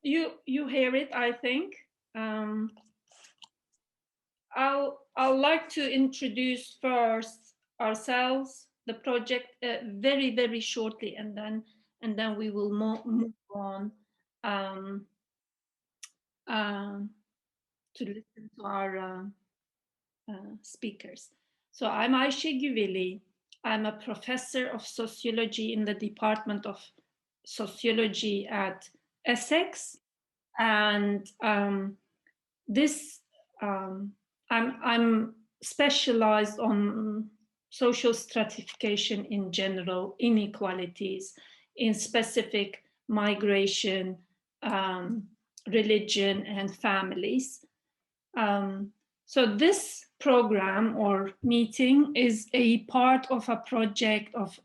you hear it, I think. I'll like to introduce first ourselves, the project, very shortly, and then we will move on um, to listen to our speakers. So I'm Ayşe Güveli. I'm a professor of sociology in the Department of Sociology at Essex, and this I'm specialized on social stratification in general, inequalities, in specific migration, religion, and families. So this program or meeting is a part of a project of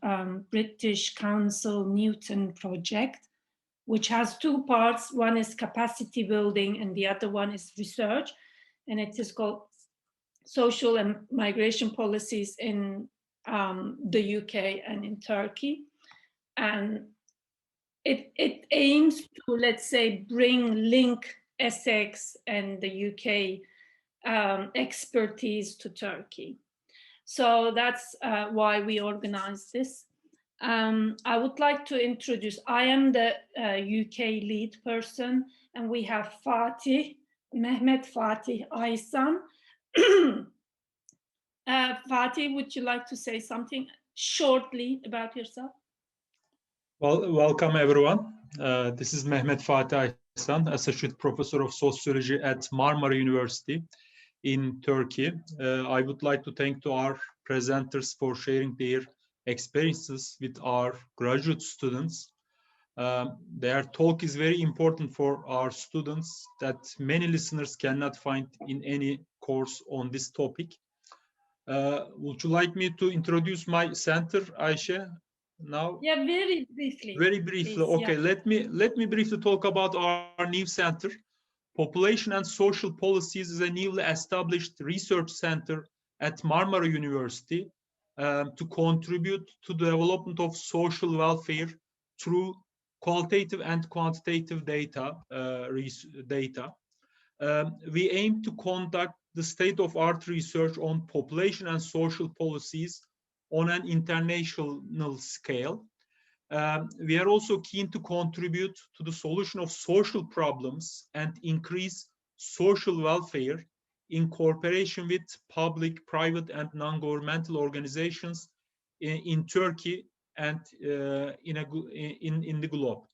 British Council Newton project, which has two parts. One is capacity building and the other one is research. And it is called Social and Migration Policies in the UK and in Turkey. And it aims to, let's say, link Essex and the UK expertise to Turkey. So that's why we organized this. I would like to introduce, I am the UK lead person, and we have Mehmet Fatih Aysan. Fatih, would you like to say something shortly about yourself? Well, welcome everyone. This is Mehmet Fatih Aysan, Associate Professor of Sociology at Marmara University in Turkey. I would like to thank to our presenters for sharing their experiences with our graduate students. Their talk is very important for our students that many listeners cannot find in any course on this topic. Would you like me to introduce my center, Ayşe, now? Yeah, very briefly. Very briefly. Please, okay, yeah. Let me briefly talk about our new center. Population and Social Policies is a newly established research center at Marmara University to contribute to the development of social welfare through qualitative and quantitative data. We aim to conduct the state-of-art research on population and social policies on an international scale. We are also keen to contribute to the solution of social problems and increase social welfare in cooperation with public, private, and non-governmental organizations in Turkey and in the globe.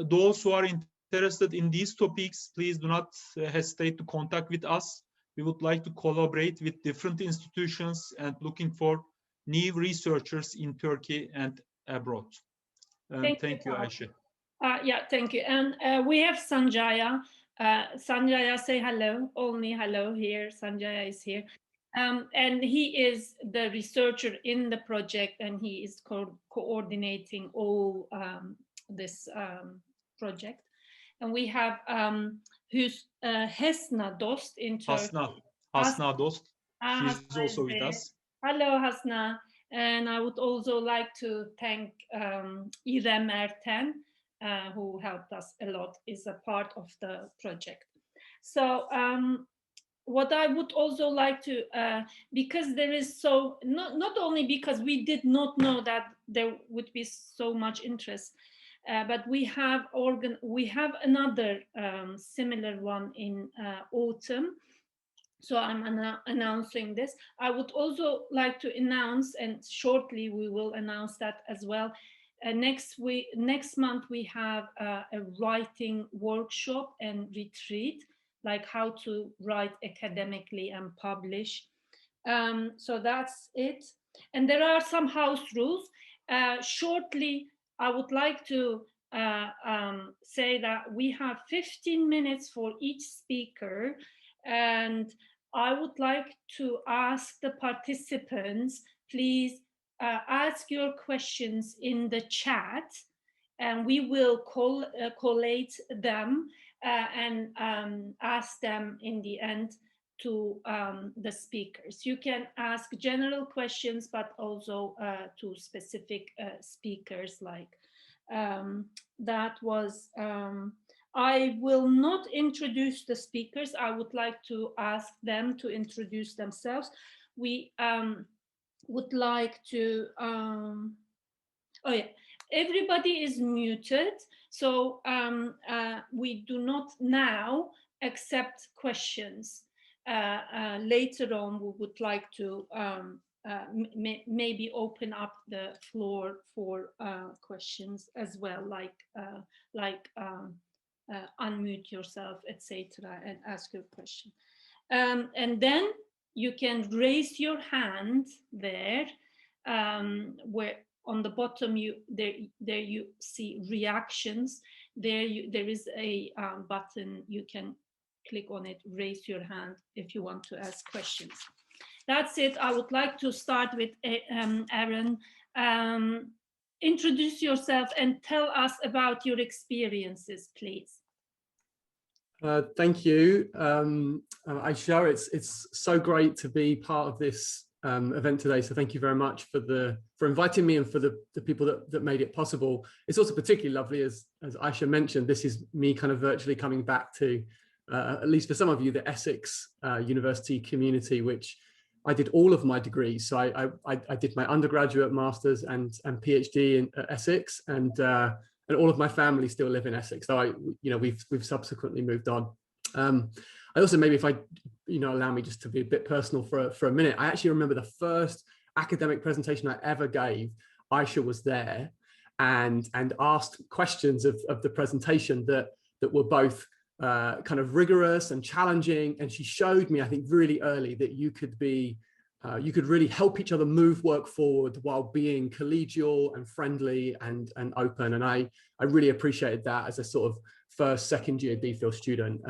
Those who are interested in these topics, please do not hesitate to contact with us. We would like to collaborate with different institutions and looking for new researchers in Turkey and abroad. Thank you, Ayşe. Yeah, thank you. And we have Sanjaya. Sanjaya, say hello. Only hello here. Sanjaya is here. And he is the researcher in the project, and he is coordinating all this project. And we have Hesna Dost in Turkey. Hasna Dost. She's also with us. Hello, Hasna. And I would also like to thank İrem Erten, who helped us a lot, is a part of the project. So what I would also like to, because there is so, not only because we did not know that there would be so much interest, but we have another similar one in autumn. So I'm announcing this. I would also like to announce, and shortly we will announce that as well. Next month we have a writing workshop and retreat, like how to write academically and publish. So that's it. And there are some house rules. Shortly, I would like to say that we have 15 minutes for each speaker, and I would like to ask the participants, please ask your questions in the chat, and we will collate them and ask them in the end to the speakers. You can ask general questions, but also to specific speakers, like that was I will not introduce the speakers. I would like to ask them to introduce themselves. We would like to, oh yeah, everybody is muted. So we do not now accept questions. Later on, we would like to maybe open up the floor for questions as well, like unmute yourself, etc., and ask your question. And then you can raise your hand there, where on the bottom there you see reactions. There is a button, you can click on it, raise your hand if you want to ask questions. That's it. I would like to start with Aaron. Introduce yourself and tell us about your experiences, please. Thank you, Aisha. It's so great to be part of this event today. So thank you very much for inviting me and for the people that made it possible. It's also particularly lovely, as Aisha mentioned, this is me kind of virtually coming back to, at least for some of you, the Essex University community, which I did all of my degrees. So I did my undergraduate, master's and PhD in Essex, and all of my family still live in Essex. So we've subsequently moved on. I also, maybe if I, allow me just to be a bit personal for a minute, I actually remember the first academic presentation I ever gave. Aisha was there and asked questions of the presentation that were both kind of rigorous and challenging. And she showed me, I think, really early that you could really help each other move work forward while being collegial and friendly and open. And I really appreciated that as a sort of first, second year DPhil student.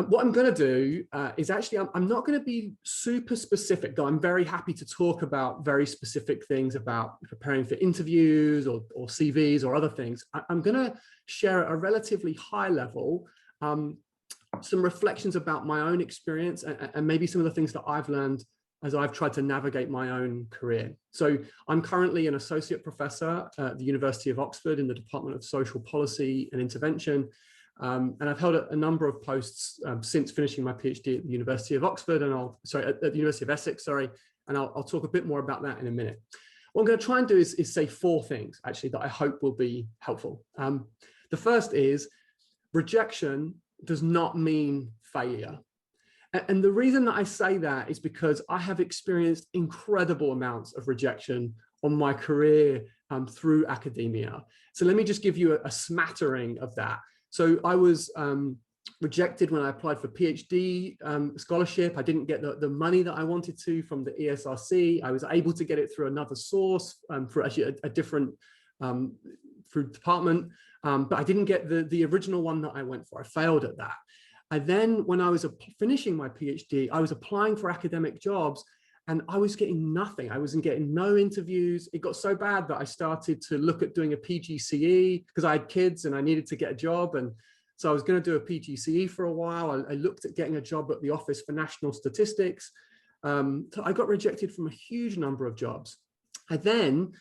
What I'm going to do is actually, I'm not going to be super specific, though I'm very happy to talk about very specific things about preparing for interviews or CVs or other things. I'm going to share at a relatively high level some reflections about my own experience and maybe some of the things that I've learned as I've tried to navigate my own career. So I'm currently an associate professor at the University of Oxford in the Department of Social Policy and Intervention. And I've held a number of posts since finishing my PhD at the University of Oxford and at the University of Essex, and I'll talk a bit more about that in a minute. What I'm going to try and do is say four things actually that I hope will be helpful. The first is rejection does not mean failure. And the reason that I say that is because I have experienced incredible amounts of rejection on my career through academia. So let me just give you a smattering of that. So I was rejected when I applied for PhD scholarship. I didn't get the money that I wanted to from the ESRC. I was able to get it through another source, for actually a different through department, but I didn't get the original one that I went for. I failed at that. And then when I was finishing my PhD, I was applying for academic jobs and I was getting nothing. I wasn't getting no interviews. It got so bad that I started to look at doing a PGCE because I had kids and I needed to get a job. And so I was going to do a PGCE for a while. I looked at getting a job at the Office for National Statistics. So I got rejected from a huge number of jobs. I then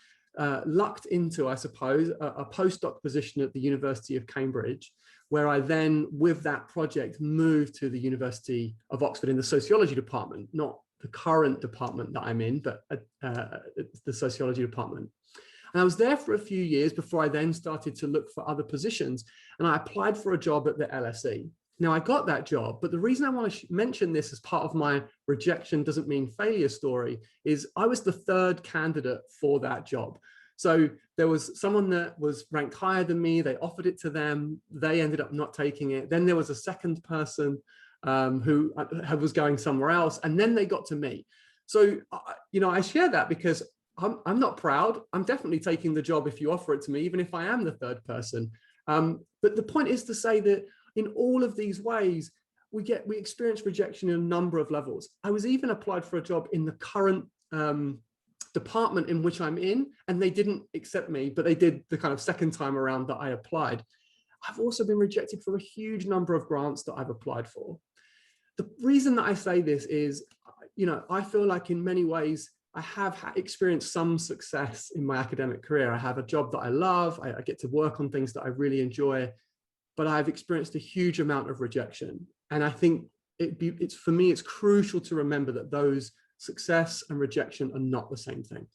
lucked into, I suppose, a postdoc position at the University of Cambridge, where I then, with that project, moved to the University of Oxford in the sociology department, not the current department that I'm in, but the sociology department. And I was there for a few years before I then started to look for other positions. And I applied for a job at the LSE. Now I got that job, but the reason I want to mention this as part of my rejection doesn't mean failure story is I was the third candidate for that job. So there was someone that was ranked higher than me. They offered it to them. They ended up not taking it. Then there was a second person who was going somewhere else. And then they got to me. So, I share that because I'm not proud. I'm definitely taking the job if you offer it to me, even if I am the third person. But the point is to say that in all of these ways, we experience rejection in a number of levels. I was even applied for a job in the current department in which I'm in, and they didn't accept me, but they did the kind of second time around that I applied. I've also been rejected from a huge number of grants that I've applied for. The reason that I say this is, I feel like in many ways, I have experienced some success in my academic career. I have a job that I love. I get to work on things that I really enjoy, but I've experienced a huge amount of rejection. And I think for me, it's crucial to remember that those success and rejection are not the same thing.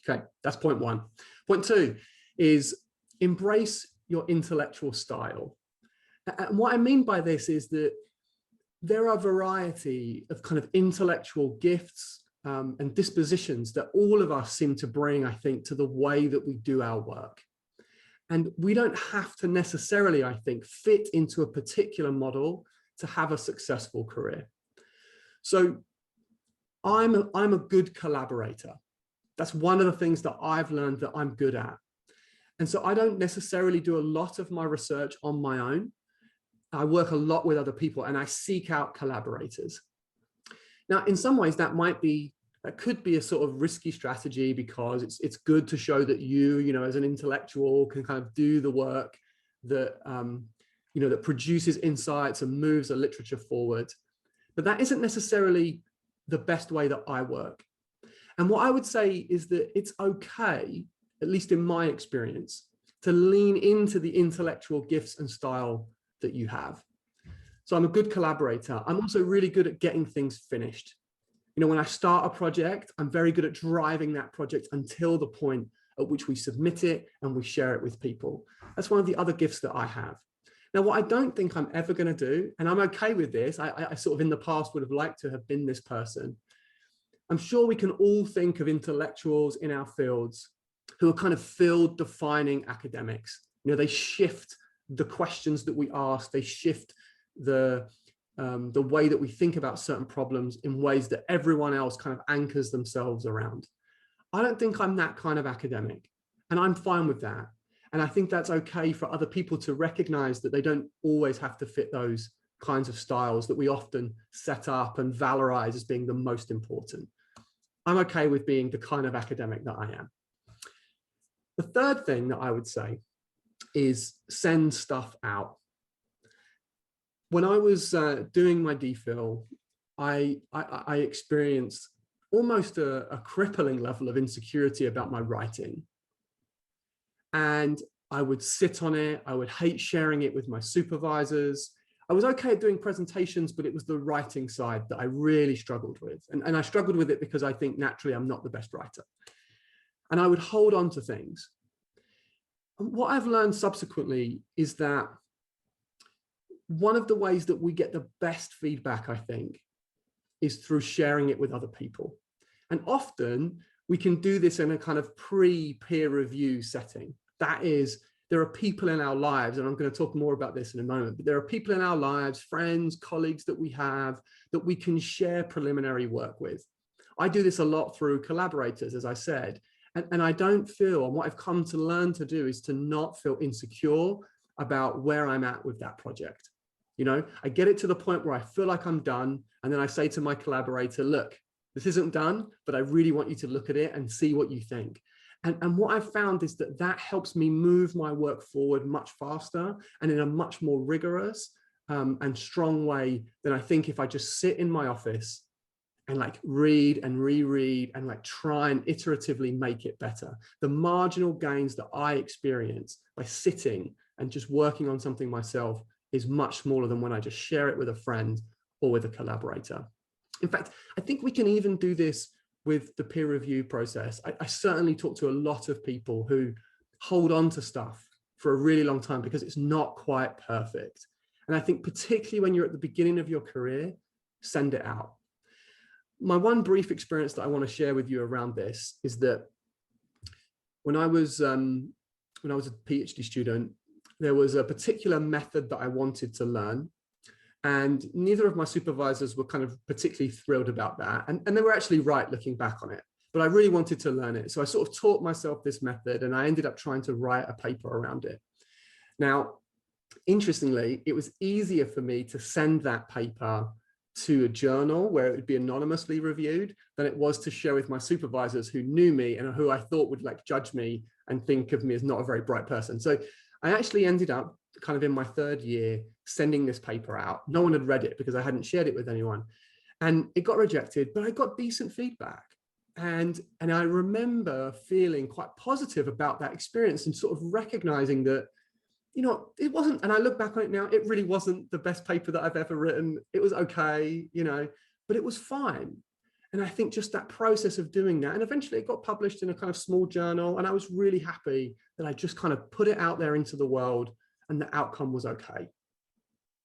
Okay, that's point one. Point two is embrace your intellectual style. And what I mean by this is that there are a variety of kind of intellectual gifts and dispositions that all of us seem to bring, I think, to the way that we do our work. And we don't have to necessarily, I think, fit into a particular model to have a successful career. So I'm a good collaborator. That's one of the things that I've learned that I'm good at. And so I don't necessarily do a lot of my research on my own. I work a lot with other people and I seek out collaborators. Now, in some ways that could be a sort of risky strategy, because it's good to show that you as an intellectual can kind of do the work that, that produces insights and moves the literature forward. But that isn't necessarily the best way that I work. And what I would say is that it's okay, at least in my experience, to lean into the intellectual gifts and style that you have. So I'm a good collaborator. I'm also really good at getting things finished. When I start a project, I'm very good at driving that project until the point at which we submit it and we share it with people. That's one of the other gifts that I have. Now, what I don't think I'm ever going to do, and I'm okay with this, I sort of in the past would have liked to have been this person. I'm sure we can all think of intellectuals in our fields who are kind of field defining academics. They shift the questions that we ask, they shift the way that we think about certain problems in ways that everyone else kind of anchors themselves around. I don't think I'm that kind of academic, and I'm fine with that. And I think that's okay for other people to recognize that they don't always have to fit those kinds of styles that we often set up and valorize as being the most important. I'm okay with being the kind of academic that I am. The third thing that I would say is send stuff out. When I was doing my DPhil, I experienced almost a crippling level of insecurity about my writing. And I would sit on it. I would hate sharing it with my supervisors. I was okay at doing presentations, but it was the writing side that I really struggled with. And I struggled with it because I think naturally I'm not the best writer. And I would hold on to things. And what I've learned subsequently is that one of the ways that we get the best feedback, I think, is through sharing it with other people. And often we can do this in a kind of pre-peer review setting. That is, there are people in our lives, and I'm going to talk more about this in a moment, but there are people in our lives, friends, colleagues that we have, that we can share preliminary work with. I do this a lot through collaborators, as I said, and I don't feel, and what I've come to learn to do is to not feel insecure about where I'm at with that project. I get it to the point where I feel like I'm done, and then I say to my collaborator, look, this isn't done, but I really want you to look at it and see what you think. And what I've found is that helps me move my work forward much faster and in a much more rigorous and strong way than I think if I just sit in my office and read and reread and try and iteratively make it better. The marginal gains that I experience by sitting and just working on something myself is much smaller than when I just share it with a friend or with a collaborator. In fact, I think we can even do this with the peer review process. I certainly talk to a lot of people who hold on to stuff for a really long time because it's not quite perfect. And I think particularly when you're at the beginning of your career, send it out. My one brief experience that I want to share with you around this is that when I was a PhD student, there was a particular method that I wanted to learn. And neither of my supervisors were kind of particularly thrilled about that. And they were actually right looking back on it, but I really wanted to learn it. So I sort of taught myself this method and I ended up trying to write a paper around it. Now, interestingly, it was easier for me to send that paper to a journal where it would be anonymously reviewed than it was to share with my supervisors who knew me and who I thought would judge me and think of me as not a very bright person. So I actually ended up kind of in my third year sending this paper out. No one had read it because I hadn't shared it with anyone. And it got rejected, but I got decent feedback. And I remember feeling quite positive about that experience and sort of recognizing that you know, it wasn't, and I look back on it now, it really wasn't the best paper that I've ever written. It was okay, you know, but it was fine. And I think just that process of doing that, and eventually it got published in a kind of small journal, and I was really happy that I just kind of put it out there into the world and the outcome was okay.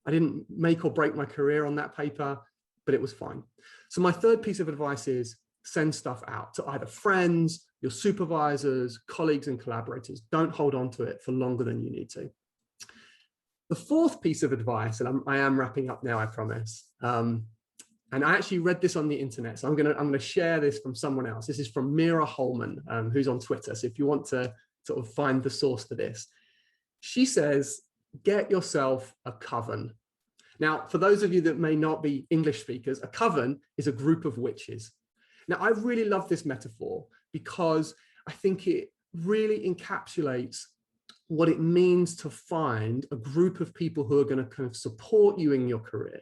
I didn't make or break my career on that paper, but it was fine. So my third piece of advice is send stuff out to either friends, your supervisors, colleagues, and collaborators. Don't hold on to it for longer than you need to. The fourth piece of advice, and I am wrapping up now, I promise. And I actually read this on the internet, so I'm gonna share this from someone else. This is from Mira Holman, who's on Twitter. So if you want to sort of find the source for this, she says, get yourself a coven. Now, for those of you that may not be English speakers, a coven is a group of witches. Now, I really love this metaphor because I think it really encapsulates what it means to find a group of people who are going to kind of support you in your career.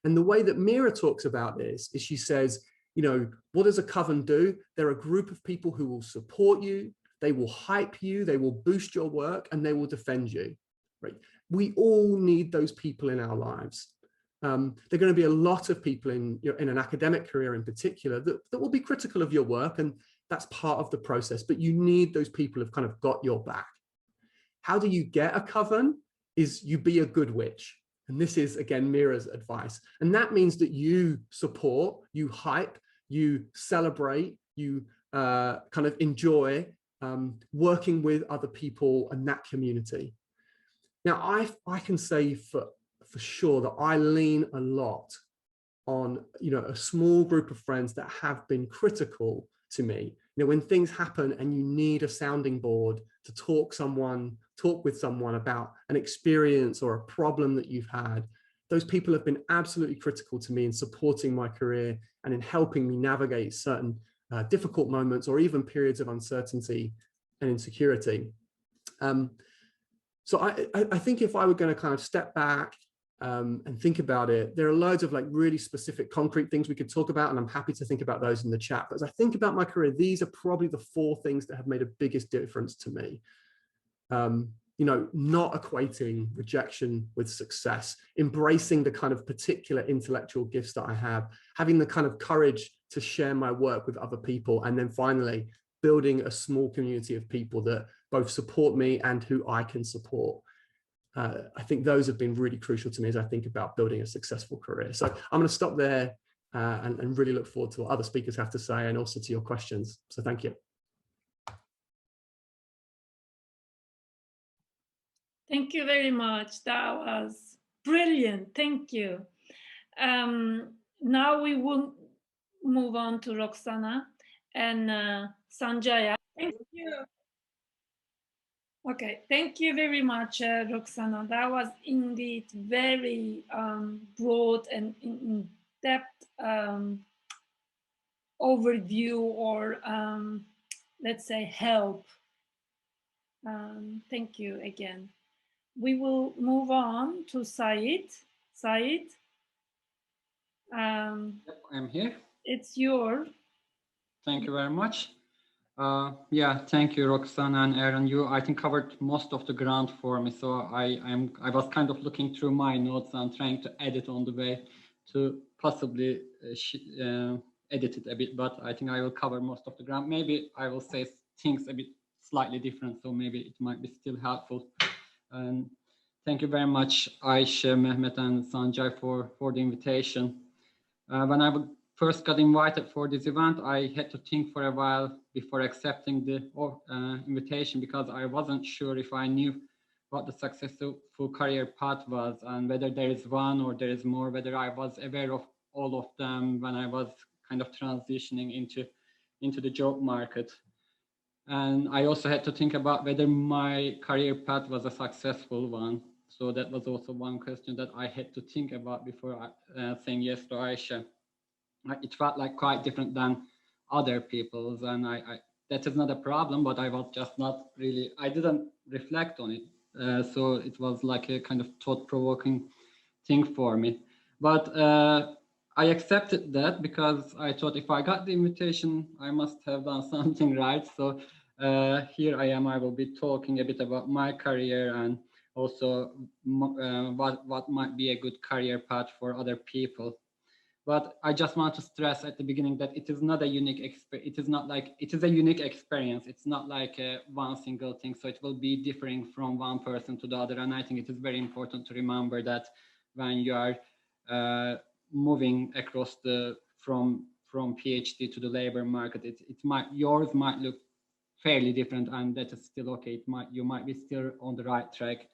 And the way that Mira talks about this is she says, you know, what does a coven do? They're a group of people who will support you, they will hype you, they will boost your work, and they will defend you. Right? We all need those people in our lives. There are going to be a lot of people in an academic career in particular that will be critical of your work, and that's part of the process, but you need those people who've kind of got your back. How do you get a coven? Is you be a good witch. And this is, again, Mira's advice. And that means that you support, you hype, you celebrate, you kind of enjoy working with other people and that community. Now, I can say for sure that I lean a lot on, you know, a small group of friends that have been critical to me. You know, when things happen and you need a sounding board to talk with someone about an experience or a problem that you've had, those people have been absolutely critical to me in supporting my career and in helping me navigate certain difficult moments or even periods of uncertainty and insecurity. So I think if I were going to kind of step back and think about it, there are loads of like really specific concrete things we could talk about, and I'm happy to think about those in the chat. But as I think about my career, these are probably the four things that have made the biggest difference to me. You know, not equating rejection with success, embracing the kind of particular intellectual gifts that I have, having the kind of courage to share my work with other people, and then finally building a small community of people that both support me and who I can support. I think those have been really crucial to me as I think about building a successful career. So I'm going to stop there and really look forward to what other speakers have to say and also to your questions. So thank you. Thank you very much. That was brilliant. Thank you. Now we will move on to Roxana and Sanjaya. Thank you. Okay, thank you very much, Roxana. That was indeed very broad and in-depth overview, or let's say help. Thank you again. We will move on to Said. Said? Yep, I'm here. It's your. Thank you very much. Yeah, thank you, Roxana and Aaron. You, I think, covered most of the ground for me. So I was kind of looking through my notes and trying to edit on the way to possibly edit it a bit. But I think I will cover most of the ground. Maybe I will say things a bit slightly different, so maybe it might be still helpful. And thank you very much, Ayşe, Mehmet, and Sanjay for the invitation. When I first got invited for this event, I had to think for a while before accepting the invitation, because I wasn't sure if I knew what the successful career path was and whether there is one or there is more, whether I was aware of all of them when I was kind of transitioning into the job market. And I also had to think about whether my career path was a successful one. So that was also one question that I had to think about before saying yes to Ayşe. It felt like quite different than other people's, and that is not a problem, but I was just not really, I didn't reflect on it. So it was like a kind of thought-provoking thing for me. But I accepted that because I thought if I got the invitation, I must have done something right. So here I am, I will be talking a bit about my career and also what might be a good career path for other people. But I just want to stress at the beginning that it is not a unique experience. It is not like, it is a unique experience. It's not like one single thing. So it will be differing from one person to the other. And I think it is very important to remember that when you are moving across from PhD to the labor market, yours might look fairly different, and that is still okay. You might be still on the right track,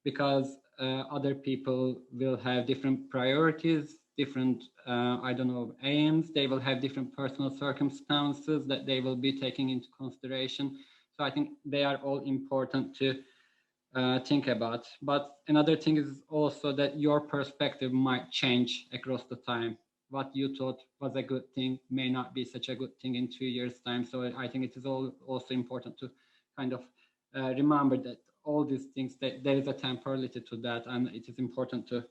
because other people will have different priorities, different, I don't know, aims. They will have different personal circumstances that they will be taking into consideration. So I think they are all important to think about. But another thing is also that your perspective might change across the time. What you thought was a good thing may not be such a good thing in 2 years' time. So I think it is also important to kind of remember that all these things, that there is a temporality to that, and it is important to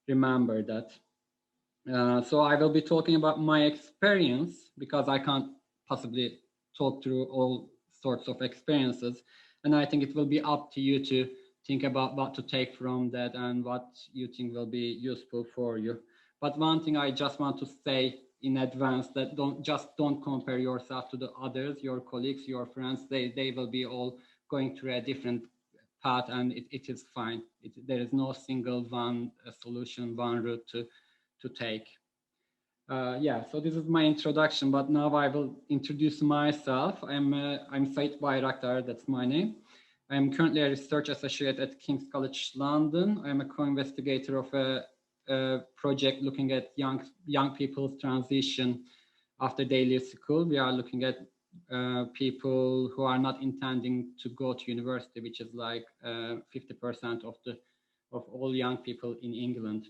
remember that. So I will be talking about my experience, because I can't possibly talk through all sorts of experiences. And I think it will be up to you to think about what to take from that and what you think will be useful for you. But one thing I just want to say in advance, that don't compare yourself to the others, your colleagues, your friends. They will be all going through a different path, and it is fine. There is no single one solution, one route to take. Yeah, so this is my introduction, but now I will introduce myself. I'm Sait Bayraktar, that's my name. I'm currently a research associate at King's College London. I'm a co-investigator of a project looking at young people's transition after they leave school. We are looking at people who are not intending to go to university, which is like 50% of all young people in England.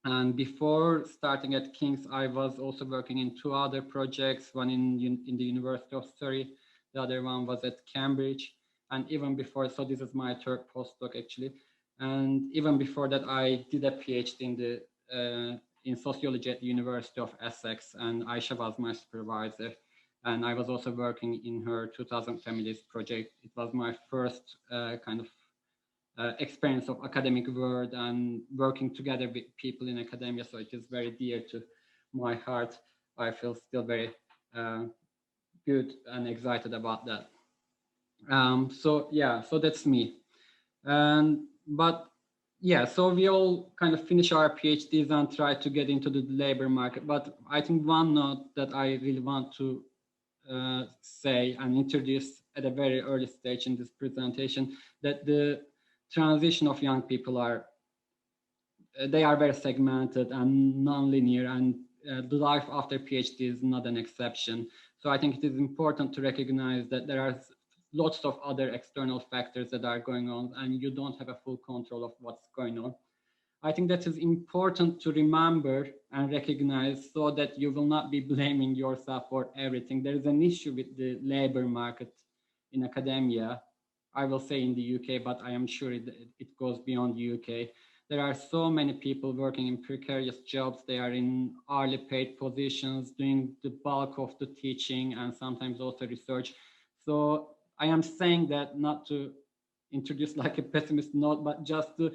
And before starting at King's, I was also working in 2 other projects, one in the University of Surrey, the other one was at Cambridge. And even before, so this is my 3rd postdoc actually. And even before that, I did a PhD in sociology at the University of Essex, and Aisha was my supervisor. And I was also working in her 2000 Families project. It was my first kind of experience of academic world and working together with people in academia. So it is very dear to my heart. I feel still very good and excited about that. So yeah, so that's me. But yeah, so we all kind of finish our PhDs and try to get into the labor market. But I think one note that I really want to say and introduce at a very early stage in this presentation, that the transition of young people they are very segmented and non-linear, and the life after PhD is not an exception. So I think it is important to recognize that there are lots of other external factors that are going on, and you don't have a full control of what's going on. I think that is important to remember and recognize, so that you will not be blaming yourself for everything. There is an issue with the labor market in academia, I will say in the UK, but I am sure it goes beyond the UK. There are so many people working in precarious jobs. They are in hourly paid positions, doing the bulk of the teaching and sometimes also research. So I am saying that not to introduce like a pessimist note, but just to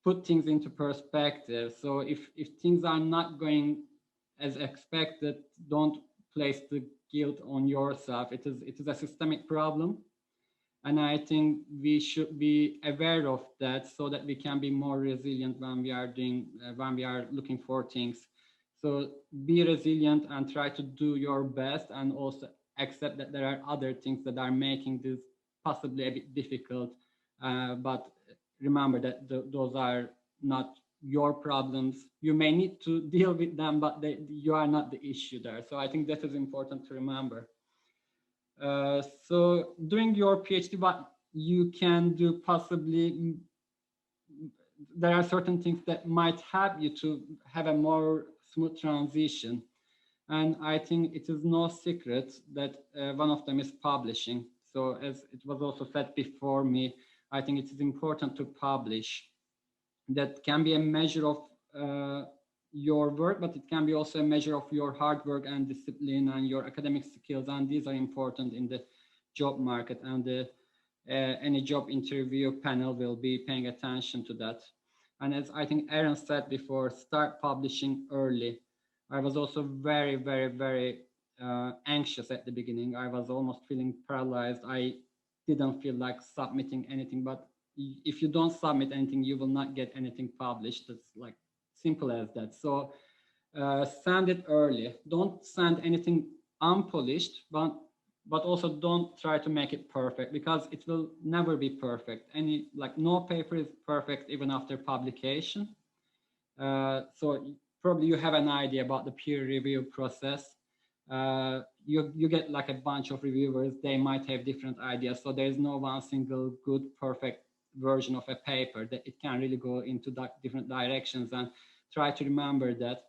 put things into perspective. So if things are not going as expected, don't place the guilt on yourself. It is a systemic problem. And I think we should be aware of that, so that we can be more resilient when we are looking for things. So be resilient and try to do your best, and also accept that there are other things that are making this possibly a bit difficult. But remember that those are not your problems. You may need to deal with them, but you are not the issue there. So I think that is important to remember. So during your PhD, what you can do possibly, there are certain things that might help you to have a more smooth transition. And I think it is no secret that one of them is publishing. So as it was also said before me, I think it is important to publish. That can be a measure of your work, but it can be also a measure of your hard work and discipline and your academic skills. And these are important in the job market. And the any job interview panel will be paying attention to that. And as I think Aaron said before, start publishing early. I was also very, very, very anxious at the beginning. I was almost feeling paralyzed. I didn't feel like submitting anything, but if you don't submit anything, you will not get anything published. It's like simple as that. So send it early. Don't send anything unpolished, but also don't try to make it perfect, because it will never be perfect. No paper is perfect even after publication. So probably you have an idea about the peer review process. You get like a bunch of reviewers, they might have different ideas. So there's no one single good, perfect version of a paper, that it can really go into different directions. And try to remember that,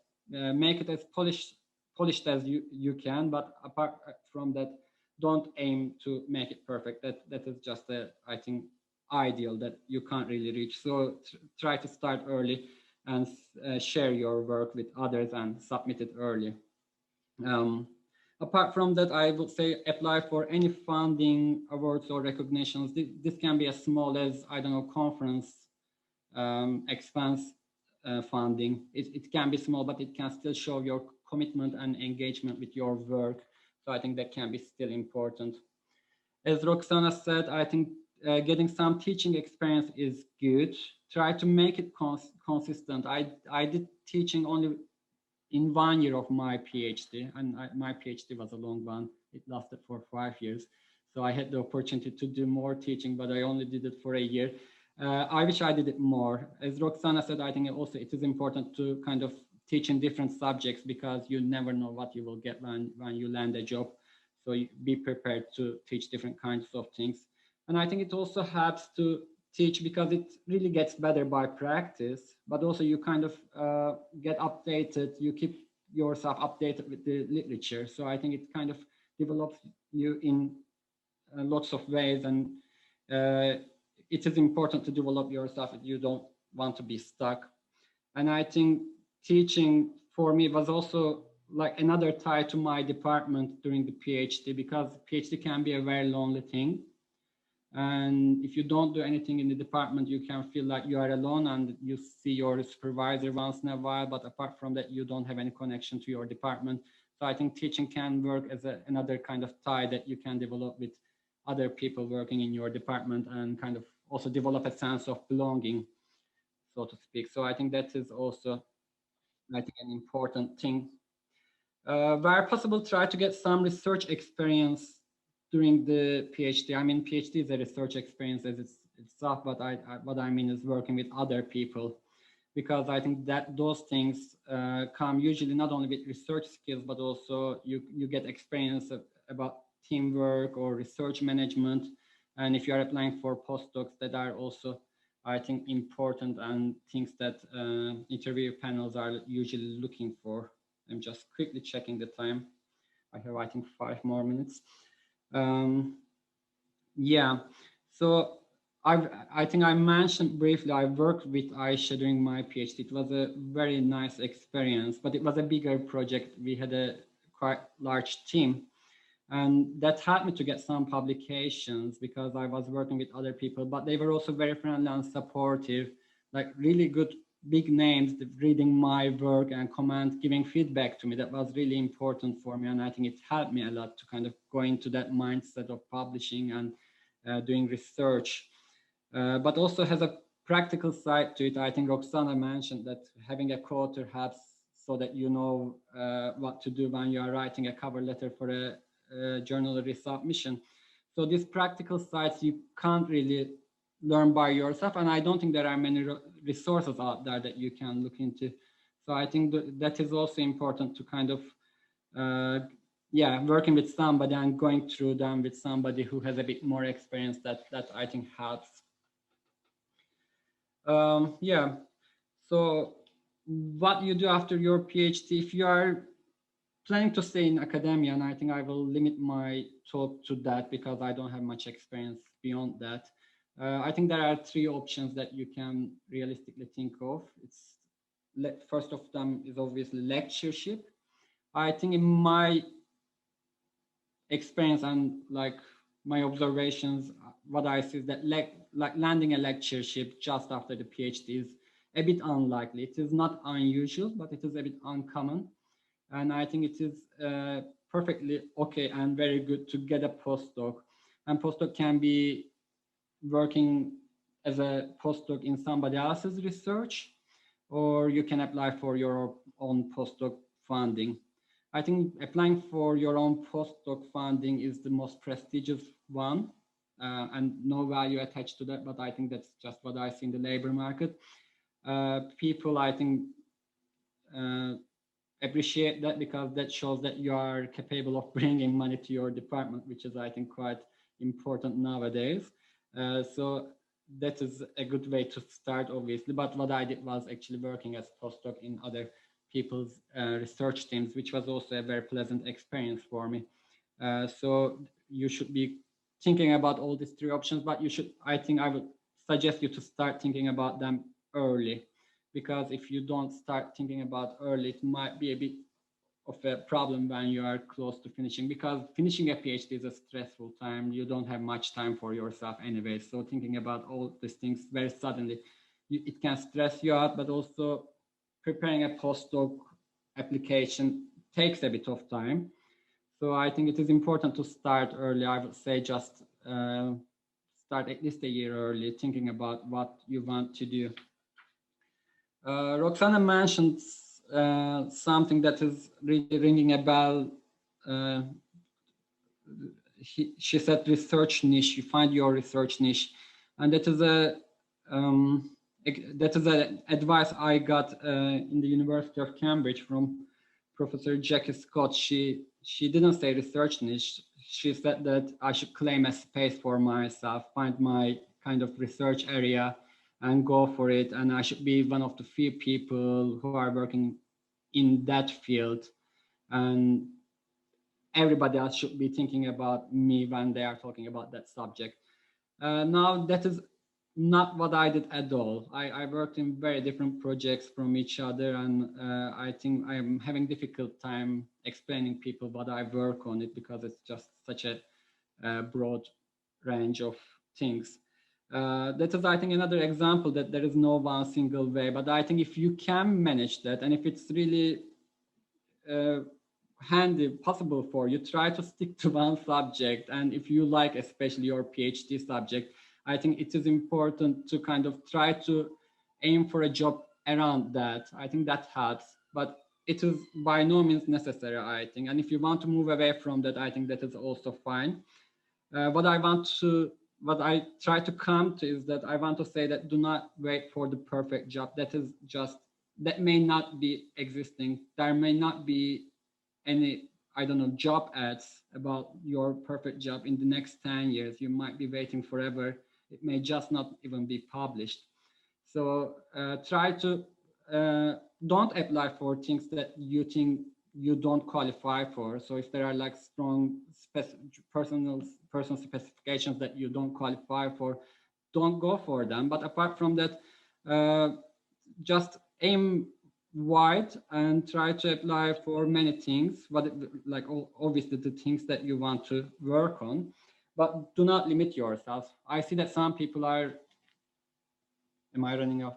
make it as polished as you can, but apart from that, don't aim to make it perfect. That is just I think ideal that you can't really reach. So try to start early and share your work with others and submit it early. Apart from that, I would say apply for any funding, awards, or recognitions. This can be as small as, I don't know, conference expense funding. It can be small, but it can still show your commitment and engagement with your work. So I think that can be still important. As Roxana said, I think getting some teaching experience is good. Try to make it consistent. I did teaching only in 1 year of my PhD, and my PhD was a long one. It lasted for 5 years. So I had the opportunity to do more teaching, but I only did it for a year. I wish I did it more. As Roxana said, I think also it is important to kind of teach in different subjects, because you never know what you will get when you land a job. So be prepared to teach different kinds of things. And I think it also helps to teach, because it really gets better by practice, but also you kind of get updated, you keep yourself updated with the literature. So I think it kind of develops you in lots of ways, and it is important to develop yourself if you don't want to be stuck. And I think teaching for me was also like another tie to my department during the PhD, because PhD can be a very lonely thing. And if you don't do anything in the department, you can feel like you are alone, and you see your supervisor once in a while, but apart from that, you don't have any connection to your department. So I think teaching can work as another kind of tie that you can develop with other people working in your department, and kind of also develop a sense of belonging, so to speak. So I think that is also, I think, an important thing. Where possible, try to get some research experience during the PhD. I mean, PhD is a research experience as itself, but what I mean is working with other people, because I think that those things come usually not only with research skills, but also you get experience about teamwork or research management. And if you are applying for postdocs, that are also, I think, important, and things that interview panels are usually looking for. I'm just quickly checking the time. I have, I think, 5 more minutes. Yeah, so I think I mentioned briefly, I worked with Aisha during my PhD. It was a very nice experience, but it was a bigger project. We had a quite large team, and that helped me to get some publications, because I was working with other people, but they were also very friendly and supportive, like really good big names reading my work and giving feedback to me. That was really important for me, and I think it helped me a lot to kind of go into that mindset of publishing and doing research, but also has a practical side to it. I think Roxana mentioned that having a quoter helps, so that you know what to do when you are writing a cover letter for a journal resubmission. So these practical sides you can't really learn by yourself, and I don't think there are many resources out there that you can look into. So I think that is also important to kind of working with somebody and going through them with somebody who has a bit more experience. That I think helps. So what you do after your PhD, if you are planning to stay in academia, and I think I will limit my talk to that because I don't have much experience beyond that. I think there are 3 options that you can realistically think of. First of them is obviously lectureship. I think in my experience and like my observations, what I see is that like landing a lectureship just after the PhD is a bit unlikely. It is not unusual, but it is a bit uncommon. And I think it is perfectly okay and very good to get a postdoc. And postdoc can be working as a postdoc in somebody else's research, or you can apply for your own postdoc funding. I think applying for your own postdoc funding is the most prestigious one, and no value attached to that, but I think that's just what I see in the labor market. People, I think, appreciate that because that shows that you are capable of bringing money to your department, which is, I think, quite important nowadays. So that is a good way to start, obviously. But what I did was actually working as postdoc in other people's research teams, which was also a very pleasant experience for me. So you should be thinking about all these three options, but you should, I think I would suggest you to start thinking about them early, because if you don't start thinking about early, it might be a bit of a problem when you are close to finishing, because finishing a PhD is a stressful time. You don't have much time for yourself anyway. So thinking about all these things very suddenly, it can stress you out, but also preparing a postdoc application takes a bit of time. So I think it is important to start early. I would say just start at least a year early, thinking about what you want to do. Roxana mentioned something that is really ringing a bell. She said research niche. You find your research niche, and that is an advice I got in the University of Cambridge from Professor Jackie Scott. She didn't say research niche. She said that I should claim a space for myself, find my kind of research area, and go for it. And I should be one of the few people who are working in that field. And everybody else should be thinking about me when they are talking about that subject. Now, that is not what I did at all. I worked in very different projects from each other, and I think I am having difficult time explaining people what I work on it, because it's just such a broad range of things. That is, I think, another example that there is no one single way, but I think if you can manage that, and if it's really handy, possible for you, try to stick to one subject. And if you like, especially your PhD subject, I think it is important to kind of try to aim for a job around that. I think that helps, but it is by no means necessary, I think. And if you want to move away from that, I think that is also fine. What I try to come to is that I want to say that do not wait for the perfect job. That may not be existing. There may not be any, I don't know, job ads about your perfect job in the next 10 years. You might be waiting forever. It may just not even be published. So try to don't apply for things that you think you don't qualify for. So if there are like strong personal specifications that you don't qualify for, don't go for them. But apart from that, just aim wide and try to apply for many things, but like obviously the things that you want to work on, but do not limit yourself. I see that some people are, am I running off?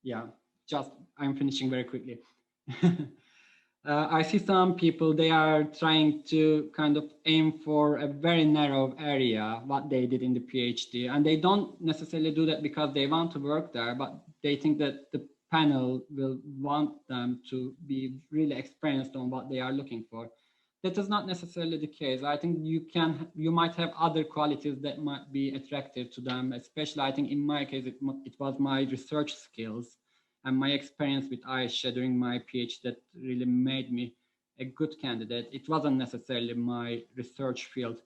Yeah, just I'm finishing very quickly. I see some people, they are trying to kind of aim for a very narrow area, what they did in the PhD. And they don't necessarily do that because they want to work there, but they think that the panel will want them to be really experienced on what they are looking for. That is not necessarily the case. I think you might have other qualities that might be attractive to them, especially I think in my case, it was my research skills and my experience with Aisha during my PhD that really made me a good candidate. It wasn't necessarily my research field.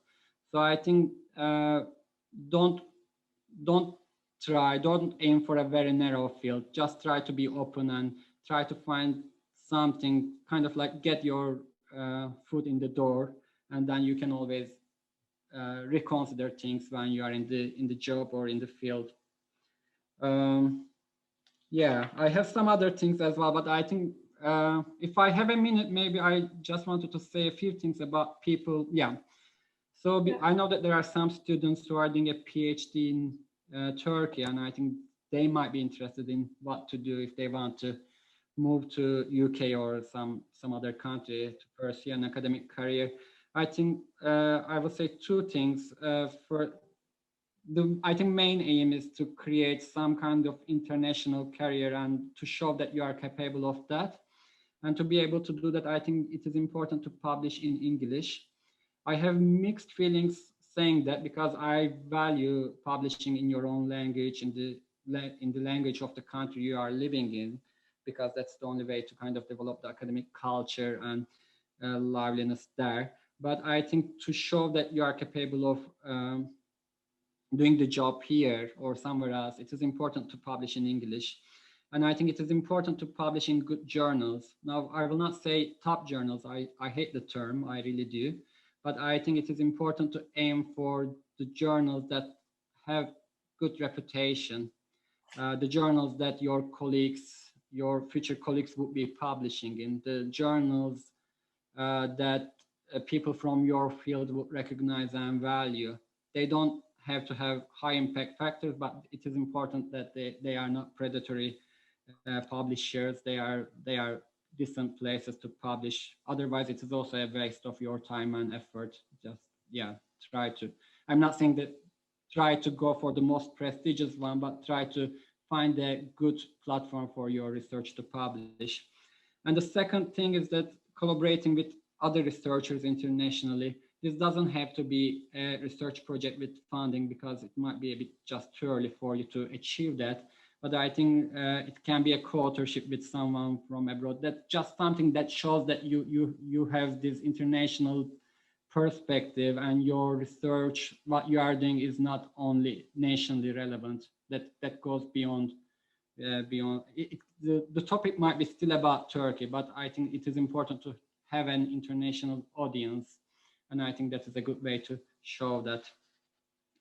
So I think don't aim for a very narrow field. Just try to be open and try to find something, kind of like get your foot in the door, and then you can always reconsider things when you are in the job or in the field. Yeah, I have some other things as well, but I think if I have a minute, maybe I just wanted to say a few things about people. Yeah. So I know that there are some students who are doing a PhD in Turkey, and I think they might be interested in what to do if they want to move to UK or some other country to pursue an academic career. I think I would say two things. I think main aim is to create some kind of international career and to show that you are capable of that. And to be able to do that, I think it is important to publish in English. I have mixed feelings saying that because I value publishing in your own language, in the language of the country you are living in, because that's the only way to kind of develop the academic culture and liveliness there. But I think to show that you are capable of doing the job here or somewhere else, it is important to publish in English. And I think it is important to publish in good journals. Now, I will not say top journals. I hate the term, I really do. But I think it is important to aim for the journals that have good reputation, the journals that your colleagues, your future colleagues would be publishing in, the journals that people from your field would recognize and value. They don't have to have high impact factors, but it is important that they are not predatory publishers. They are decent places to publish. Otherwise, it is also a waste of your time and effort. Just try to. I'm not saying that try to go for the most prestigious one, but try to find a good platform for your research to publish. And the second thing is that collaborating with other researchers internationally. This doesn't have to be a research project with funding because it might be a bit just too early for you to achieve that. But I think it can be a co-authorship with someone from abroad. That's just something that shows that you have this international perspective and your research, what you are doing is not only nationally relevant. That goes beyond the topic might be still about Turkey, but I think it is important to have an international audience. And I think that is a good way to show that.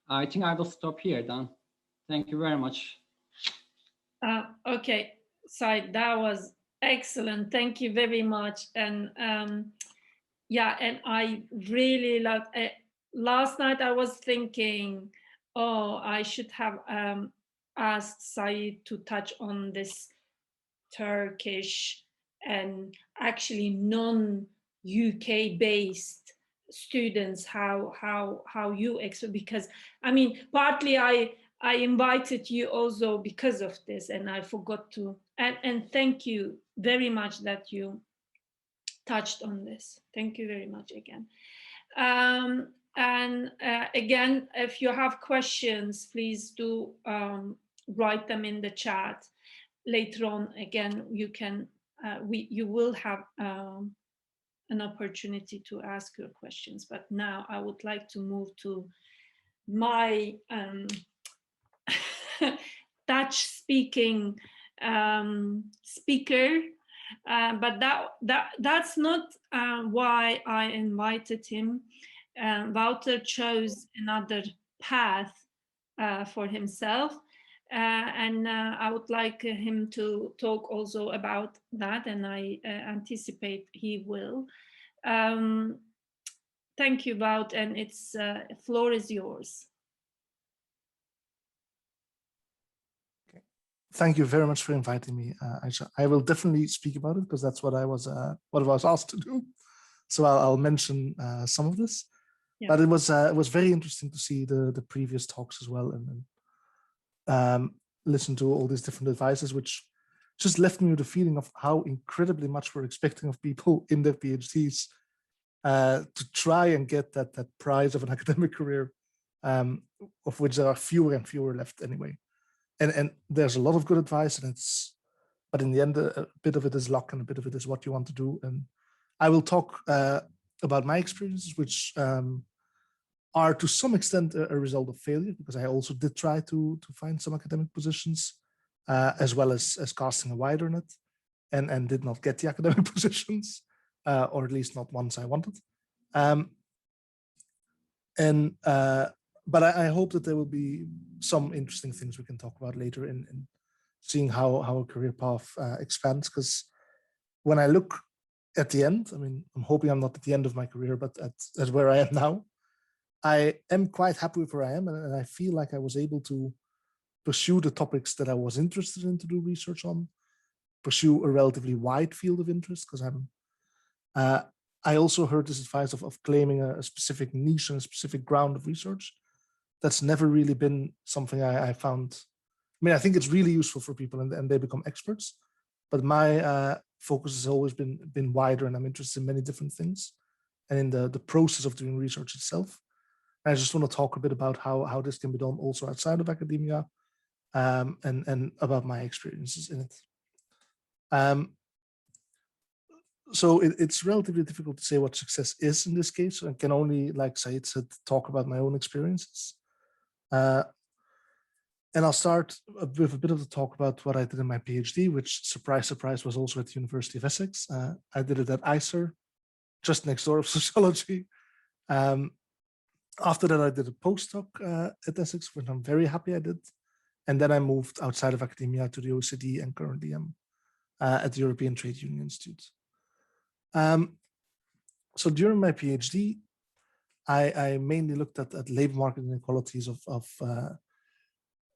I think I will stop here, Dan. Thank you very much. Okay, Said, that was excellent. Thank you very much. And yeah, and I really love it. Last night I was thinking, oh, I should have asked Said to touch on this Turkish and actually non-UK based students, how you because I mean, partly I invited you also because of this, and I forgot to, and thank you very much that you touched on this. Thank you very much again. And again, if you have questions, please do write them in the chat. Later on, again, you can you will have an opportunity to ask your questions. But now I would like to move to my Dutch-speaking speaker, but that's not why I invited him. Wouter chose another path for himself, and I would like him to talk also about that, and I anticipate he will. Thank you, Wout, and it's floor is yours. Thank you very much for inviting me, Aisha. I will definitely speak about it because that's what I was asked to do. So I'll mention some of this. Yeah. But it was very interesting to see the previous talks as well, and listen to all these different advices, which just left me with a feeling of how incredibly much we're expecting of people in their PhDs to try and get that prize of an academic career, of which there are fewer and fewer left anyway. And there's a lot of good advice, but in the end, a bit of it is luck and a bit of it is what you want to do. And I will talk about my experiences, which are to some extent a result of failure, because I also did try to find some academic positions, as well as casting a wider net, and did not get the academic positions, or at least not ones I wanted. But I hope that there will be some interesting things we can talk about later in seeing how a career path expands. Because when I look at the end, I mean, I'm hoping I'm not at the end of my career, but at where I am now, I am quite happy with where I am, and I feel like I was able to pursue the topics that I was interested in to do research on, pursue a relatively wide field of interest, because I also heard this advice of claiming a specific niche and a specific ground of research. That's never really been something I found. I mean, I think it's really useful for people and they become experts, but my focus has always been wider, and I'm interested in many different things and in the process of doing research itself. And I just want to talk a bit about how this can be done also outside of academia, and about my experiences in it. So it's relatively difficult to say what success is in this case. I can only, like Said said, talk about my own experiences. And I'll start with a bit of the talk about what I did in my PhD, which, surprise, surprise, was also at the University of Essex. I did it at ICER, just next door of sociology. After that, I did a postdoc at Essex, which I'm very happy I did. And then I moved outside of academia to the OECD, and currently I'm at the European Trade Union Institute. So during my PhD, I mainly looked at labor market inequalities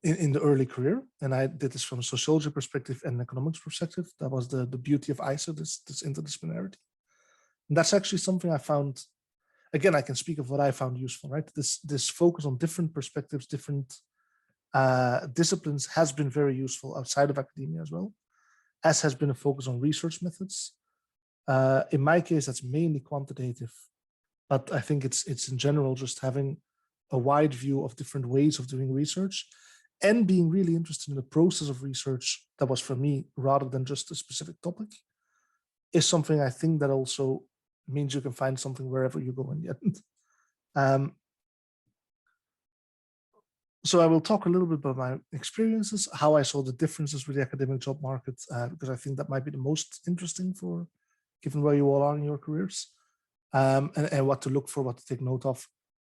in the early career, and I did this from a sociology perspective and an economics perspective. That was the beauty of ICER, this interdisciplinarity. And that's actually something I found. Again, I can speak of what I found useful, right? This focus on different perspectives, different disciplines has been very useful outside of academia as well, as has been a focus on research methods. In my case, that's mainly quantitative, but I think it's in general just having a wide view of different ways of doing research and being really interested in the process of research that was for me rather than just a specific topic is something I think that also means you can find something wherever you go in the end. So I will talk a little bit about my experiences, how I saw the differences with the academic job market, because I think that might be the most interesting for given where you all are in your careers, and what to look for, what to take note of.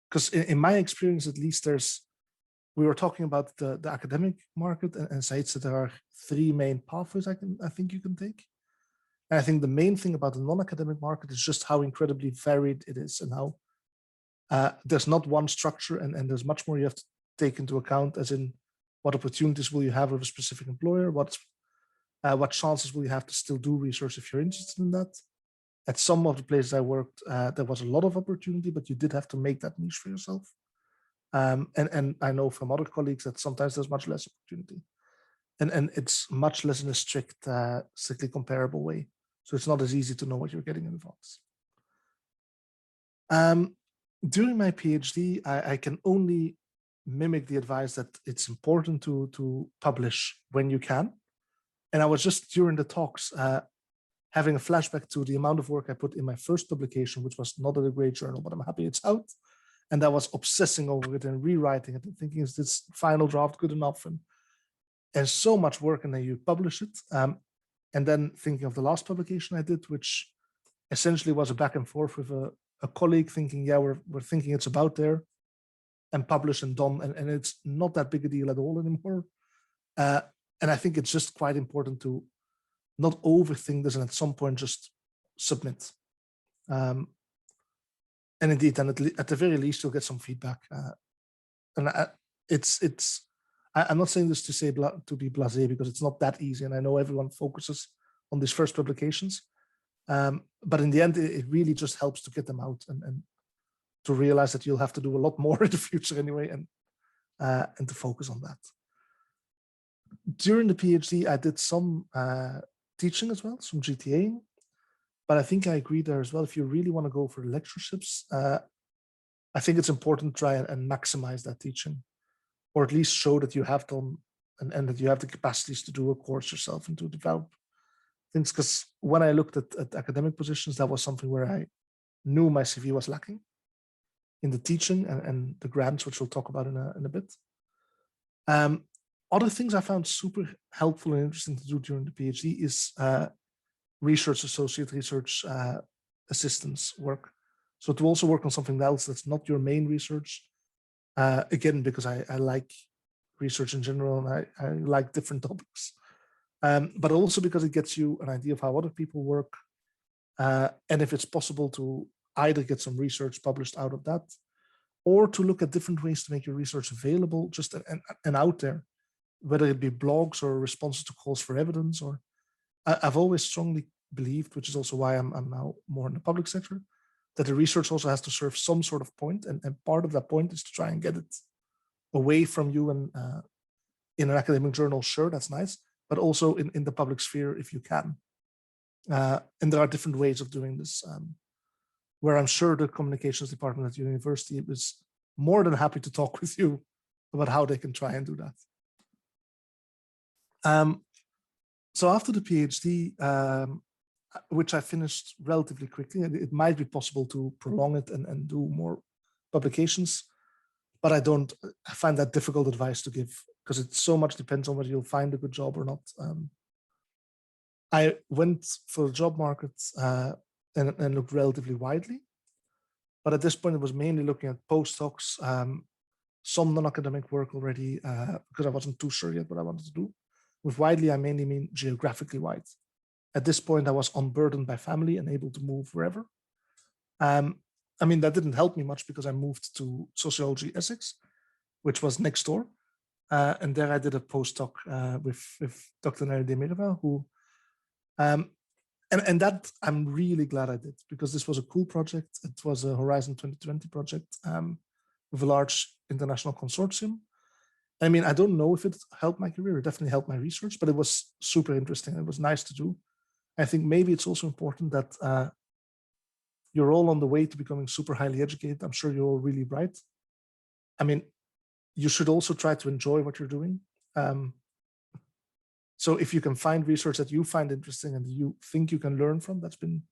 Because in my experience, at least, we were talking about the academic market, and Said said there are three main pathways I think you can take. And I think the main thing about the non-academic market is just how incredibly varied it is, and how there's not one structure, and there's much more you have to take into account, as in what opportunities will you have with a specific employer, what chances will you have to still do research if you're interested in that. At some of the places I worked, there was a lot of opportunity, but you did have to make that niche for yourself. And I know from other colleagues that sometimes there's much less opportunity, and it's much less in a strictly comparable way. So it's not as easy to know what you're getting in advance. During my PhD, I can only mimic the advice that it's important to publish when you can. And I was just during the talks having a flashback to the amount of work I put in my first publication, which was not at a great journal, but I'm happy it's out. And I was obsessing over it and rewriting it and thinking, is this final draft good enough? And so much work, and then you publish it. And then thinking of the last publication I did, which essentially was a back and forth with a colleague thinking, yeah, we're thinking it's about there, and published and done. And it's not that big a deal at all anymore. And I think it's just quite important to not overthink this, and at some point just submit. And indeed, then at the very least, you'll get some feedback. And I'm not saying this to be blasé, because it's not that easy, and I know everyone focuses on these first publications. But in the end, it really just helps to get them out and to realize that you'll have to do a lot more in the future anyway, and to focus on that. During the PhD, I did some teaching as well, some GTAing, but I think I agree there as well. If you really want to go for lectureships, I think it's important to try and maximize that teaching, or at least show that you have done and that you have the capacities to do a course yourself and to develop things. Because when I looked at academic positions, that was something where I knew my CV was lacking in the teaching and the grants, which we'll talk about in a bit. Other things I found super helpful and interesting to do during the PhD is research associate, research assistance work. So to also work on something else that's not your main research, again, because I like research in general, and I like different topics, but also because it gets you an idea of how other people work, and if it's possible to either get some research published out of that, or to look at different ways to make your research available just and out there, whether it be blogs or responses to calls for evidence. Or I've always strongly believed, which is also why I'm now more in the public sector, that the research also has to serve some sort of point, and part of that point is to try and get it away from you and in an academic journal. Sure, that's nice, but also in the public sphere if you can. And there are different ways of doing this, where I'm sure the communications department at university is more than happy to talk with you about how they can try and do that. So after the PhD, which I finished relatively quickly, and it might be possible to prolong it and do more publications, but I find that difficult advice to give, because it so much depends on whether you'll find a good job or not. I went for the job market and looked relatively widely, but at this point it was mainly looking at postdocs, some non-academic work already, because I wasn't too sure yet what I wanted to do. With widely, I mainly mean geographically wide. At this point, I was unburdened by family and able to move wherever. I mean, that didn't help me much because I moved to sociology Essex, which was next door. And there I did a postdoc with Dr. Neri de Mirva, who, and that I'm really glad I did, because this was a cool project. It was a Horizon 2020 project with a large international consortium. I mean, I don't know if it helped my career. It definitely helped my research, but it was super interesting. It was nice to do. I think maybe it's also important that you're all on the way to becoming super highly educated. I'm sure you're all really bright. I mean, you should also try to enjoy what you're doing. So if you can find research that you find interesting and you think you can learn from, that's been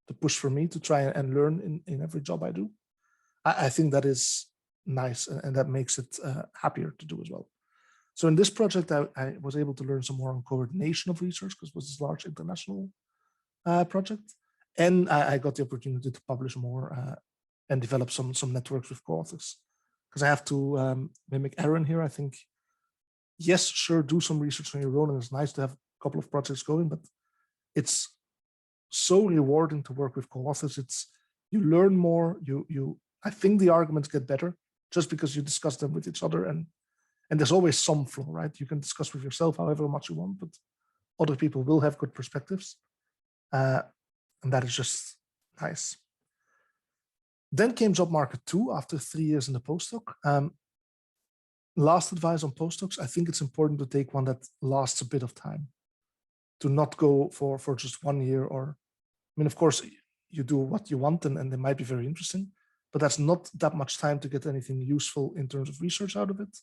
the push for me to try and learn in every job I do. I think that is nice, and that makes it happier to do as well. So in this project, I was able to learn some more on coordination of research, because it was this large international project. And I got the opportunity to publish more and develop some networks with co-authors. Because I have to mimic Aaron here. I think, yes, sure, do some research on your own, and it's nice to have a couple of projects going, but it's so rewarding to work with co-authors. You learn more. I think the arguments get better just because you discuss them with each other, and there's always some flaw, right? You can discuss with yourself however much you want, but other people will have good perspectives, and that is just nice. Then came job market 2 after 3 years in the postdoc. Last advice on postdocs, I think it's important to take one that lasts a bit of time, to not go for just 1 year. Or, I mean, of course, you do what you want, and they might be very interesting, but that's not that much time to get anything useful in terms of research out of it.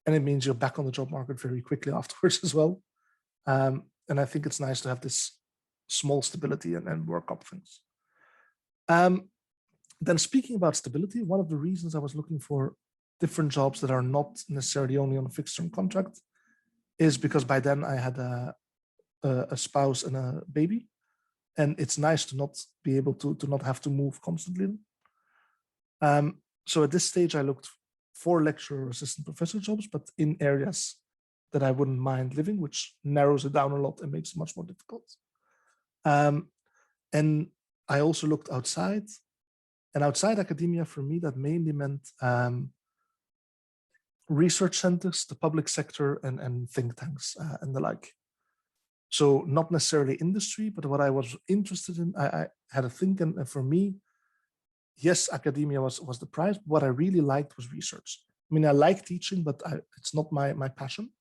And it means you're back on the job market very quickly afterwards as well. And I think it's nice to have this small stability and work up things. Then speaking about stability, one of the reasons I was looking for different jobs that are not necessarily only on a fixed term contract is because by then I had a spouse and a baby, and it's nice to not be able to not have to move constantly. So at this stage, I looked for lecturer or assistant professor jobs, but in areas that I wouldn't mind living, which narrows it down a lot and makes it much more difficult. And I also looked outside. And outside academia, for me, that mainly meant research centers, the public sector, and think tanks and the like. So not necessarily industry, but what I was interested in, I had a think, and for me, yes, academia was the prize. What I really liked was research. I mean, I like teaching, but it's not my passion.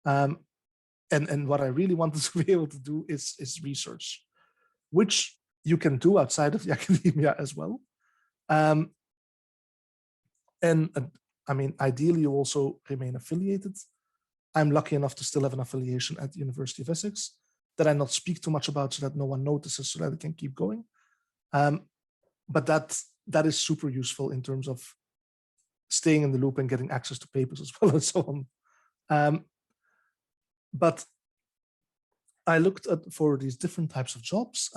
And what I really wanted to be able to do is research, which you can do outside of the academia as well. And I mean, ideally, you also remain affiliated. I'm lucky enough to still have an affiliation at the University of Essex that I not speak too much about, so that no one notices, so that it can keep going. But that is super useful in terms of staying in the loop and getting access to papers as well and so on. But I looked for these different types of jobs,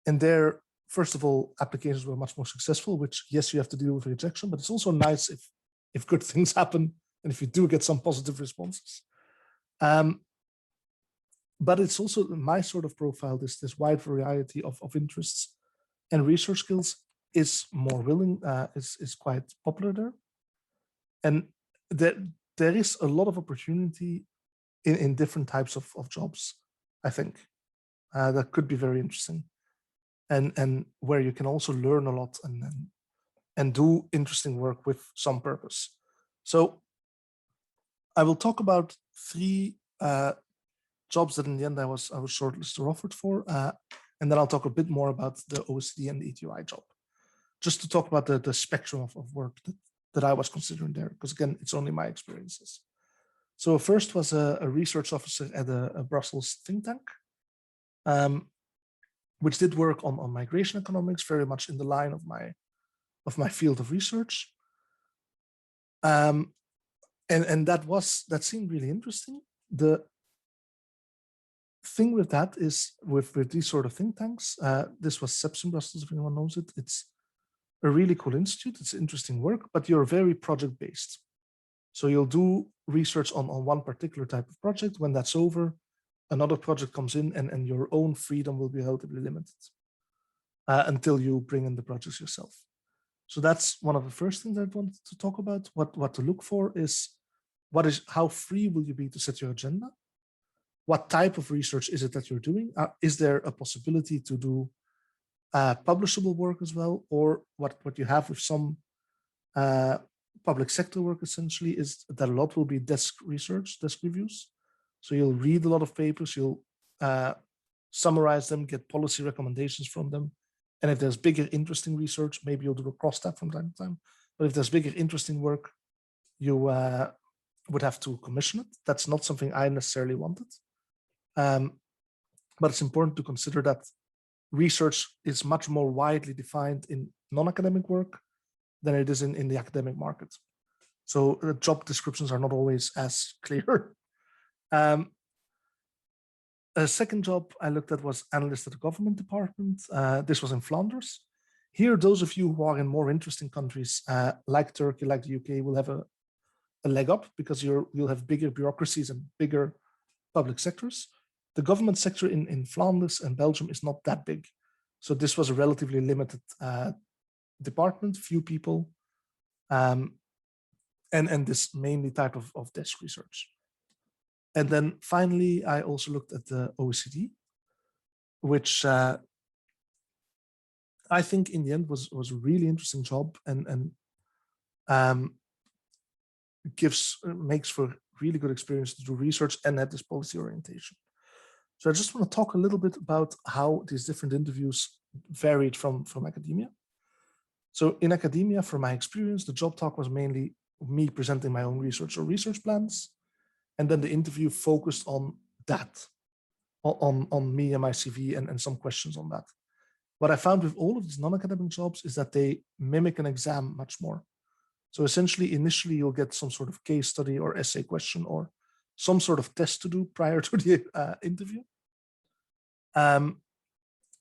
and there, first of all, applications were much more successful, which, yes, you have to deal with rejection, but it's also nice if good things happen and if you do get some positive responses. But it's also my sort of profile, this wide variety of interests and research skills is more willing, is quite popular there. And there is a lot of opportunity in different types of jobs, I think, that could be very interesting. And where you can also learn a lot and do interesting work with some purpose. So I will talk about 3 jobs that in the end I was shortlisted or offered for, and then I'll talk a bit more about the OECD and the ETUI job, just to talk about the spectrum of work that I was considering there, because again, it's only my experiences. So first was a research officer at a Brussels think tank, which did work on migration economics, very much in the line of my field of research. And that seemed really interesting. The thing with that is with these sort of think tanks, this was CEPS in Brussels, if anyone knows it. It's a really cool institute. It's interesting work, but you're very project based. So you'll do research on one particular type of project. When that's over, another project comes in, and your own freedom will be relatively limited until you bring in the projects yourself. So that's one of the first things I wanted to talk about. What to look for is how free will you be to set your agenda? What type of research is it that you're doing? Is there a possibility to do publishable work as well? Or what you have with some public sector work essentially is that a lot will be desk research, desk reviews. So you'll read a lot of papers, you'll summarize them, get policy recommendations from them. And if there's bigger, interesting research, maybe you'll do a cross tab from time to time. But if there's bigger, interesting work, you would have to commission it. That's not something I necessarily wanted. But it's important to consider that research is much more widely defined in non-academic work than it is in the academic market. So job descriptions are not always as clear. A second job I looked at was analyst at the government department. This was in Flanders. Here, those of you who are in more interesting countries like Turkey, like the UK, will have a leg up because you'll have bigger bureaucracies and bigger public sectors. The government sector in Flanders and Belgium is not that big. So this was a relatively limited department, few people, and this mainly type of desk research. And then finally, I also looked at the OECD, which I think in the end was a really interesting job and makes for really good experience to do research and have this policy orientation. So I just want to talk a little bit about how these different interviews varied from academia. So in academia, from my experience, the job talk was mainly me presenting my own research or research plans. And then the interview focused on that, on me and my CV and some questions on that. What I found with all of these non-academic jobs is that they mimic an exam much more. So essentially, initially, you'll get some sort of case study or essay question or some sort of test to do prior to the interview. In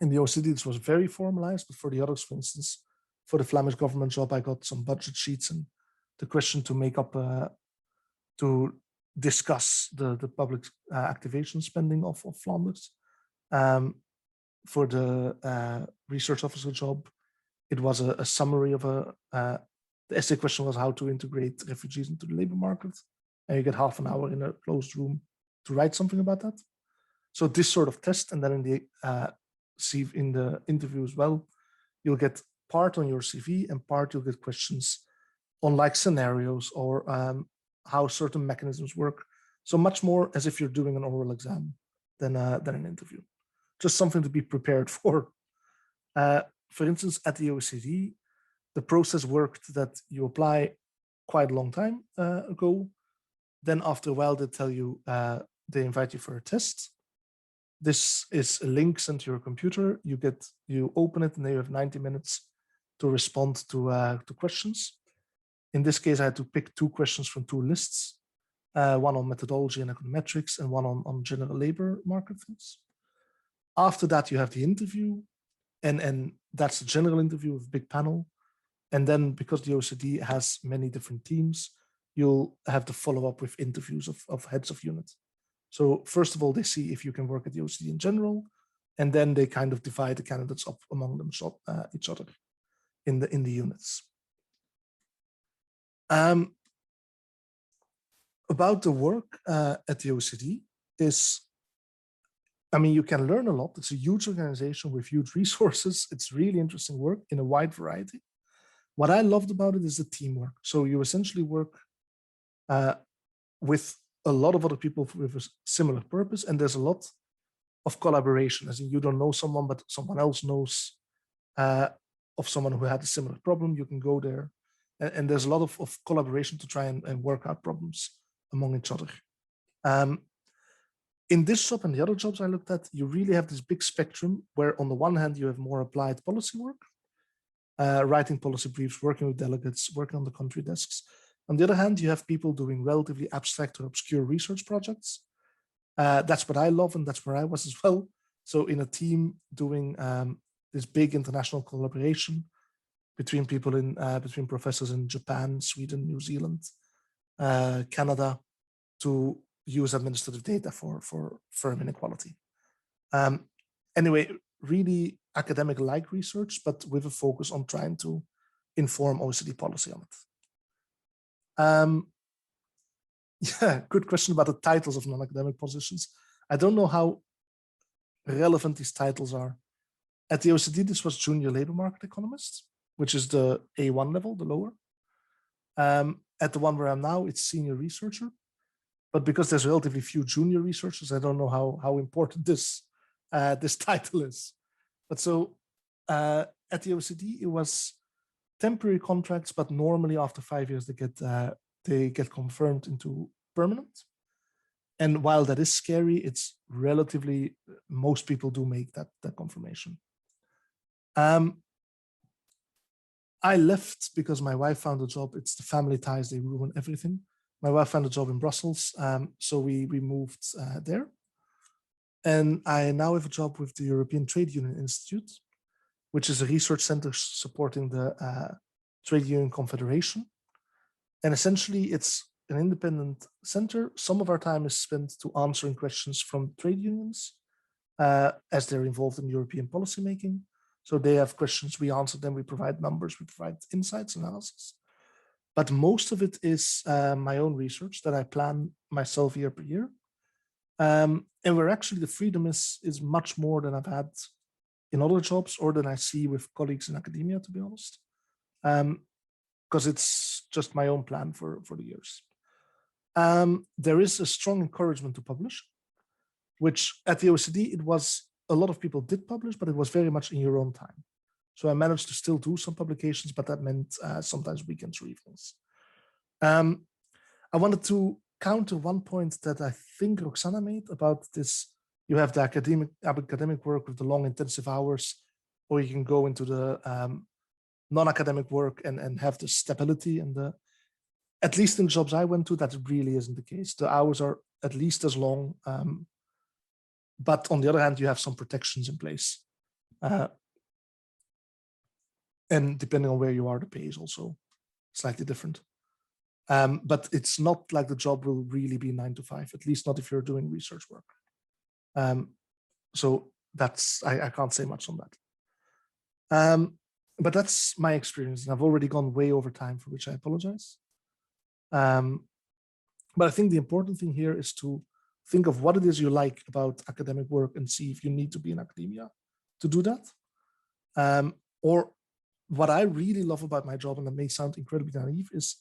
the OECD, this was very formalized, but for the others, for instance, for the Flemish government job, I got some budget sheets and the question to make up, to discuss the public activation spending of Flanders. For the research officer job, it was a summary of the essay question was how to integrate refugees into the labor market. And you get half an hour in a closed room to write something about that. So this sort of test, and then in the interview as well, you'll get part on your CV and part you'll get questions on like scenarios or how certain mechanisms work. So much more as if you're doing an oral exam than an interview. Just something to be prepared for. For instance, at the OECD, the process worked that you apply quite a long time ago. Then after a while, they tell you, they invite you for a test. This is a link sent to your computer. You open it and then you have 90 minutes to respond to questions. In this case, I had to pick 2 questions from 2 lists, one on methodology and econometrics and one on general labor market things. After that, you have the interview, and that's a general interview with a big panel. And then because the OECD has many different teams, you'll have to follow up with interviews of heads of unit. So first of all, they see if you can work at the OECD in general, and then they kind of divide the candidates up among them, each other. in the units. About the work at the OECD is, I mean, you can learn a lot. It's a huge organization with huge resources. It's really interesting work in a wide variety. What I loved about it is the teamwork. So you essentially work with a lot of other people with a similar purpose, and there's a lot of collaboration. As in, you don't know someone, but someone else knows of someone who had a similar problem. You can go there, and there's a lot of collaboration to try and work out problems among each other. In this job and the other jobs I looked at, you really have this big spectrum where on the one hand, you have more applied policy work, writing policy briefs, working with delegates, working on the country desks. On the other hand, you have people doing relatively abstract or obscure research projects. That's what I love, and that's where I was as well. So in a team doing this big international collaboration between people between professors in Japan, Sweden, New Zealand, Canada, to use administrative data for firm inequality. Anyway, really academic-like research, but with a focus on trying to inform OECD policy on it. Yeah, good question about the titles of non-academic positions. I don't know how relevant these titles are. At the OECD, this was junior labor market economist, which is the A1 level, the lower. At the one where I'm now, it's senior researcher. But because there's relatively few junior researchers, I don't know how important this title is. But so at the OECD, it was temporary contracts, but normally after 5 years they get confirmed into permanent. And while that is scary, it's relatively, most people do make that confirmation. I left because my wife found a job. It's the family ties, they ruin everything. My wife found a job in Brussels, so we moved there. And I now have a job with the European Trade Union Institute, which is a research center supporting the Trade Union Confederation. And essentially, it's an independent center. Some of our time is spent to answering questions from trade unions as they're involved in European policymaking. So they have questions, we answer them, we provide numbers, we provide insights, analysis. But most of it is my own research that I plan myself year per year. And where actually the freedom is much more than I've had in other jobs or than I see with colleagues in academia, to be honest. Because it's just my own plan for the years. There is a strong encouragement to publish, which at the OECD, it was a lot of people did publish, but it was very much in your own time. So I managed to still do some publications, but that meant sometimes weekends or evenings. I wanted to counter one point that I think Roxana made about this. You have the academic work with the long intensive hours, or you can go into the non-academic work and have the stability and at least in jobs I went to, that really isn't the case. The hours are at least as long, but on the other hand, you have some protections in place. And depending on where you are, the pay is also slightly different. But it's not like the job will really be 9 to 5, at least not if you're doing research work. So that's, I can't say much on that. But that's my experience, and I've already gone way over time, for which I apologize. But I think the important thing here is to think of what it is you like about academic work and see if you need to be in academia to do that. Or what I really love about my job, and that may sound incredibly naive, is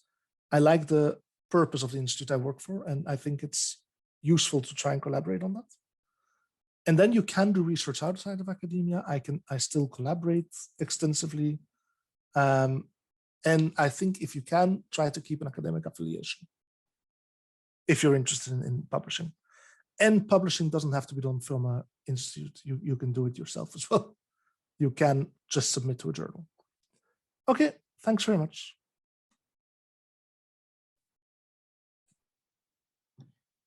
I like the purpose of the institute I work for, and I think it's useful to try and collaborate on that. And then you can do research outside of academia. I still collaborate extensively. And I think if you can, try to keep an academic affiliation if you're interested in publishing. And publishing doesn't have to be done from an institute. You can do it yourself as well. You can just submit to a journal. Okay, thanks very much.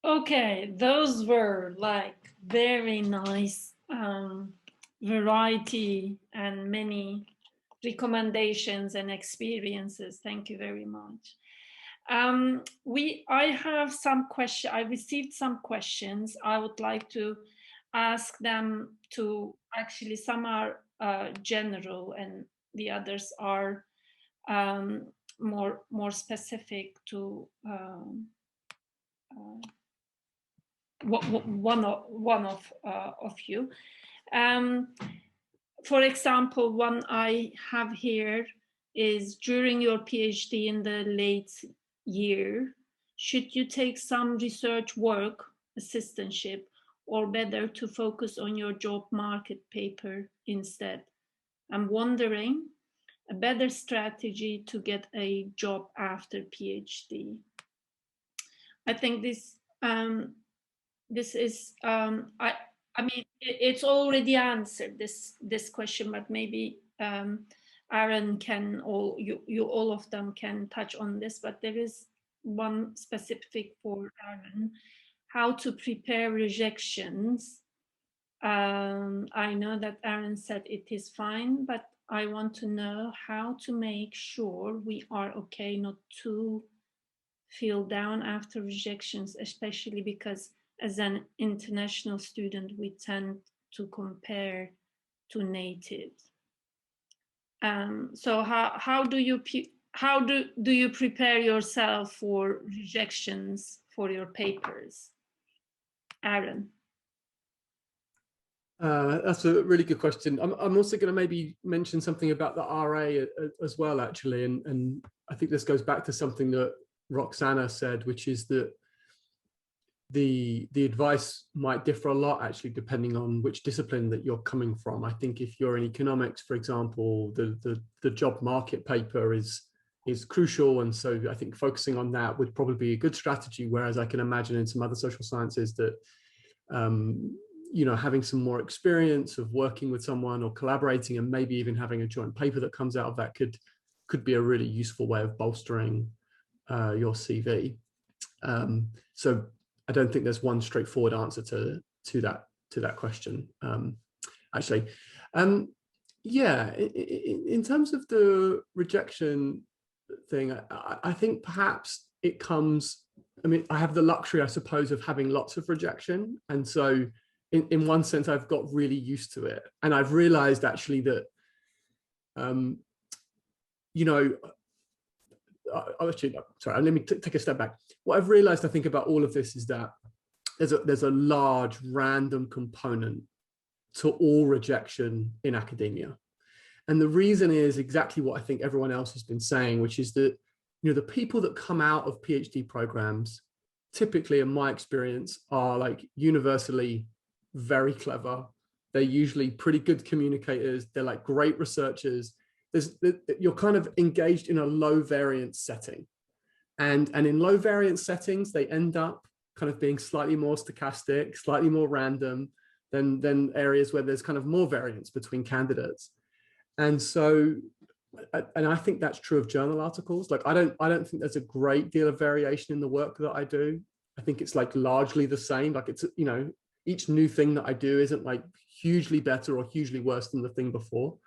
Okay, those were like very nice variety and many recommendations and experiences. Thank you very much. I have some questions. I received some questions. I would like to ask them to, actually some are general and the others are more specific to one of you. For example, one I have here is during your PhD in the late year, should you take some research work, assistantship, or better to focus on your job market paper instead? I'm wondering a better strategy to get a job after PhD. I think this is I mean it's already answered this question, but maybe Aaron can, or you all of them can touch on this, but there is one specific for Aaron: how to prepare rejections. I know that Aaron said it is fine, but I want to know how to make sure we are okay not to feel down after rejections, especially because as an international student, we tend to compare to natives. So how do you prepare yourself for rejections for your papers, Aaron? That's a really good question. I'm also going to maybe mention something about the RA as well, actually, and I think this goes back to something that Roxana said, which is that the advice might differ a lot, actually, depending on which discipline that you're coming from. I think if you're in economics, for example, the job market paper is crucial, and so I think focusing on that would probably be a good strategy. Whereas I can imagine in some other social sciences that you know, having some more experience of working with someone or collaborating, and maybe even having a joint paper that comes out of that could be a really useful way of bolstering your CV. So I don't think there's one straightforward answer to that question, actually. Yeah, in terms of the rejection thing, I think perhaps it comes, I mean, I have the luxury, I suppose, of having lots of rejection. And so in one sense, I've got really used to it. And I've realized actually that, you know, sorry, let me take a step back. What I've realized, I think, about all of this is that there's a large random component to all rejection in academia. And the reason is exactly what I think everyone else has been saying, which is that, you know, the people that come out of PhD programs, typically, in my experience, are like universally very clever. They're usually pretty good communicators. They're like great researchers. You're kind of engaged in a low variance setting. And in low variance settings, they end up kind of being slightly more stochastic, slightly more random than areas where there's kind of more variance between candidates. And so, and I think that's true of journal articles. Like, I don't think there's a great deal of variation in the work that I do. I think it's like largely the same. Like, it's, you know, each new thing that I do isn't like hugely better or hugely worse than the thing before.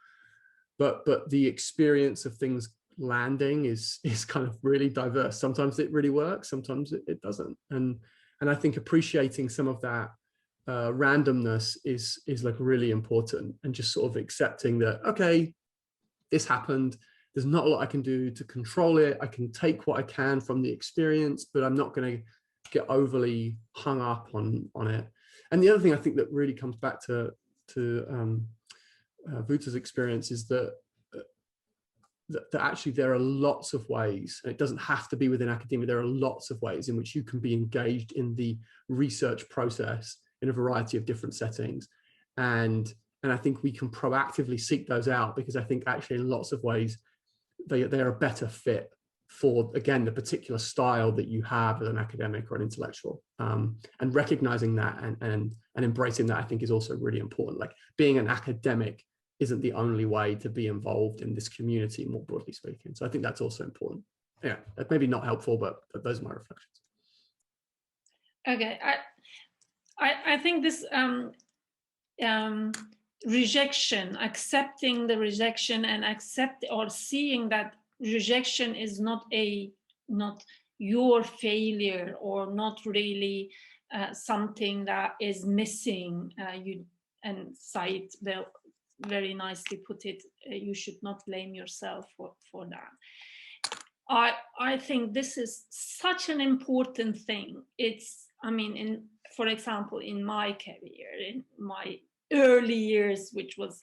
But the experience of things landing is kind of really diverse. Sometimes it really works, sometimes it doesn't. And I think appreciating some of that randomness is like really important, and just sort of accepting that, okay, this happened. There's not a lot I can do to control it. I can take what I can from the experience, but I'm not going to get overly hung up on it. And the other thing I think that really comes back to Vuta's experience is that actually there are lots of ways, and it doesn't have to be within academia, there are lots of ways in which you can be engaged in the research process in a variety of different settings. And I think we can proactively seek those out, because I think actually in lots of ways, they are a better fit for, again, the particular style that you have as an academic or an intellectual. And recognizing that and embracing that, I think, is also really important. Like, being an academic isn't the only way to be involved in this community, more broadly speaking. So I think that's also important. Yeah, that may be not helpful, but those are my reflections. Okay, I think this rejection, accepting the rejection and seeing that rejection is not your failure, or not really something that is missing. And Said very nicely put it. You should not blame yourself for that. I think this is such an important thing. It's, I mean, for example, in my career, in my early years, which was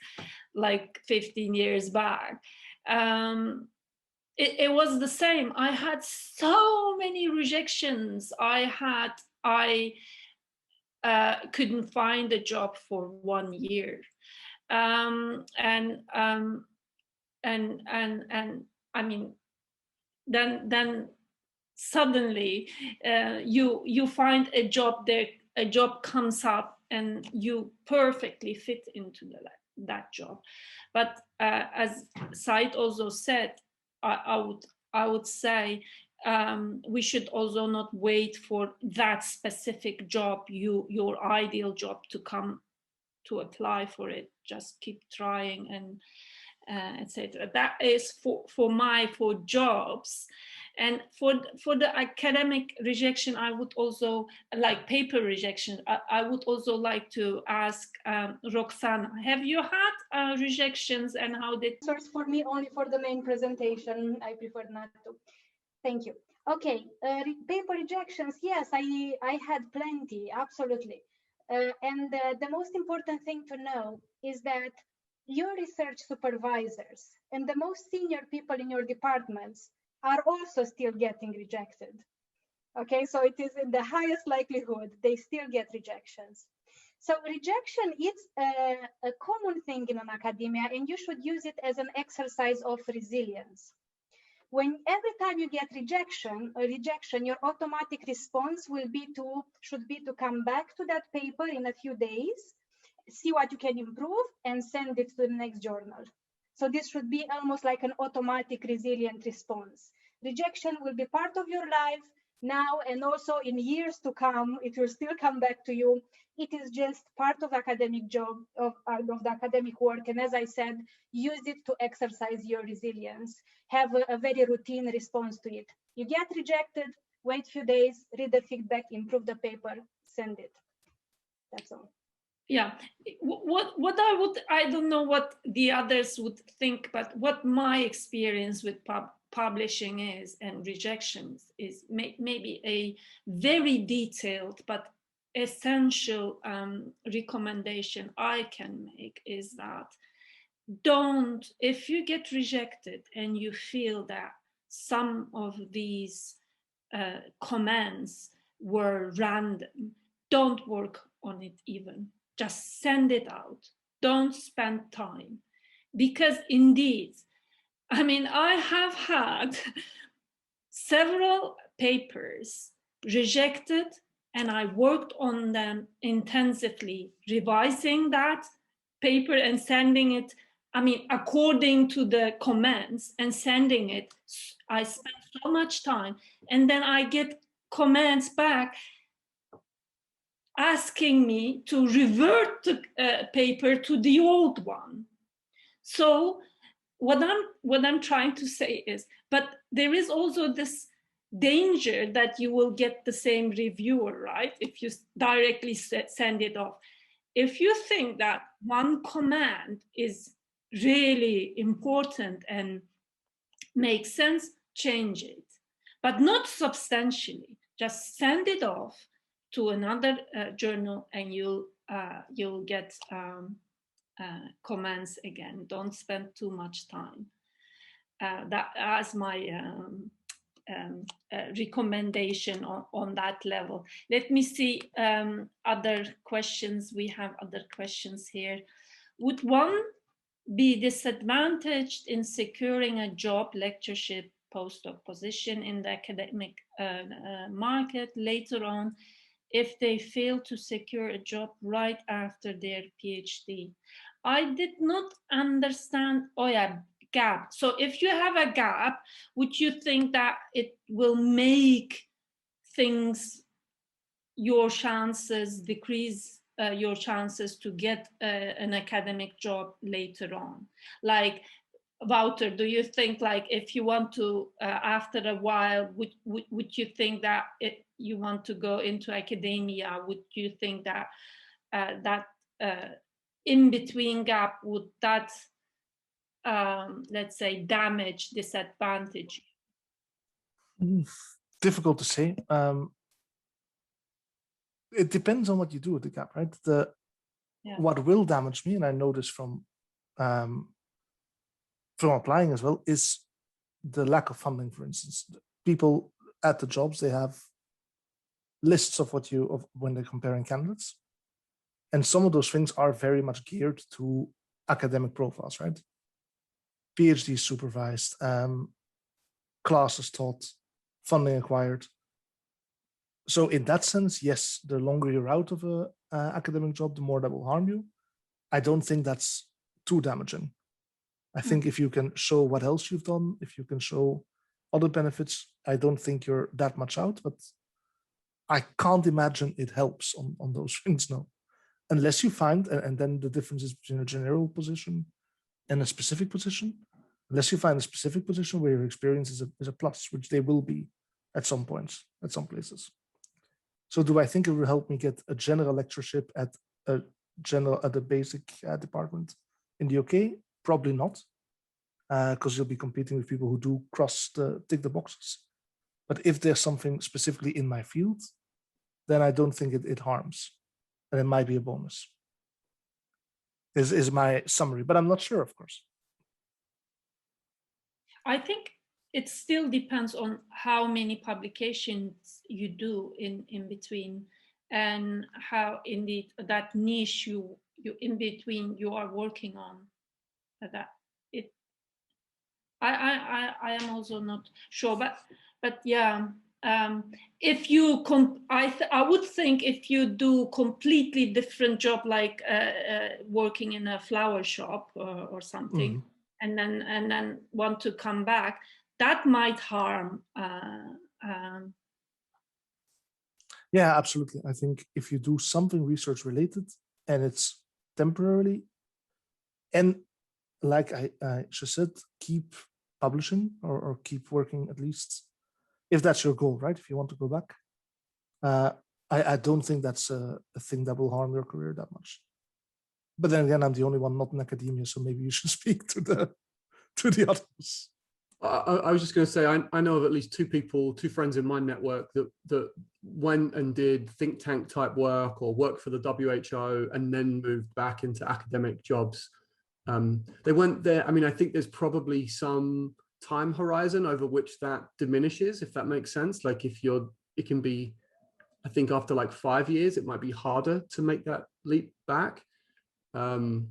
like 15 years back, it was the same. I had so many rejections. I couldn't find a job for 1 year, and I mean, then suddenly you find a job there, a job comes up, and you perfectly fit into that job. But as Said also said, I would say we should also not wait for that specific job, your ideal job, to come to apply for it. Just keep trying and etc. That is for jobs. And for the academic rejection, I would also, like paper rejection, I would also like to ask Roxana, have you had rejections, and how did? Source for me only for the main presentation. I prefer not to. Thank you. Okay, paper rejections. Yes, I had plenty, absolutely. And the most important thing to know is that your research supervisors and the most senior people in your departments are also still getting rejected. Okay, so it is in the highest likelihood they still get rejections. So rejection is a common thing in an academia, and you should use it as an exercise of resilience. When every time you get a rejection, your automatic response should be to come back to that paper in a few days, see what you can improve, and send it to the next journal. So this should be almost like an automatic resilient response. Rejection will be part of your life now, and also in years to come, it will still come back to you. It is just part of academic job, of the academic work. And as I said, use it to exercise your resilience. Have a very routine response to it. You get rejected, wait a few days, read the feedback, improve the paper, send it. That's all. Yeah, I don't know what the others would think, but what my experience with publishing is and rejections is maybe a very detailed but essential recommendation I can make is that if you get rejected and you feel that some of these comments were random, don't work on it even. Just send it out. Don't spend time. Because indeed, I mean, I have had several papers rejected, and I worked on them intensively, revising that paper and sending it, I mean, according to the comments, and sending it. I spent so much time, and then I get comments back asking me to revert the paper to the old one. So what I'm trying to say is, but there is also this danger that you will get the same reviewer, right? If you directly send it off. If you think that one command is really important and makes sense, change it, but not substantially. Just send it off to another journal, and you'll get comments again. Don't spend too much time. That as my recommendation on that level. Let me see other questions. We have other questions here. Would one be disadvantaged in securing a job, lectureship, postdoc position in the academic market later on if they fail to secure a job right after their PhD? I did not understand. Oh yeah, gap. So if you have a gap, would you think that it will make things, your chances decrease, your chances to get an academic job later on? Like, Wouter, do you think, like, if you want to after a while, would you think that you want to go into academia? Would you think that in-between gap, would that, let's say, damage, disadvantage? Difficult to say. It depends on what you do with the gap, right? What will damage me, and I know this from applying as well, is the lack of funding. For instance, people at the jobs, they have lists of when they're comparing candidates, and some of those things are very much geared to academic profiles, right? PhD supervised, classes taught, funding acquired. So in that sense, yes, the longer you're out of a academic job, the more that will harm you. I don't think that's too damaging. I think if you can show what else you've done, if you can show other benefits, I don't think you're that much out, but I can't imagine it helps on those things, no. Unless you find, and then the difference is between a general position and a specific position, unless you find a specific position where your experience is a plus, which they will be at some points, at some places. So do I think it will help me get a general lectureship at the basic department in the UK? Probably not, because you'll be competing with people who do tick the boxes. But if there's something specifically in my field, then I don't think it harms, and it might be a bonus. Is my summary, but I'm not sure, of course. I think it still depends on how many publications you do in between, and how indeed that niche you in between you are working on. I am also not sure, but yeah. If you I would think if you do completely different job, like working in a flower shop or something, and then want to come back, that might harm. Yeah, absolutely. I think if you do something research related and it's temporarily, and like I just said, keep publishing or keep working, at least if that's your goal, right? If you want to go back, I don't think that's a thing that will harm your career that much. But then again, I'm the only one not in academia, so maybe you should speak to the others. I was just going to say, I know of at least two friends in my network that went and did think tank type work or worked for the WHO and then moved back into academic jobs. They went there. I mean, I think there's probably some time horizon over which that diminishes, if that makes sense. Like it can be, I think after like 5 years, it might be harder to make that leap back. And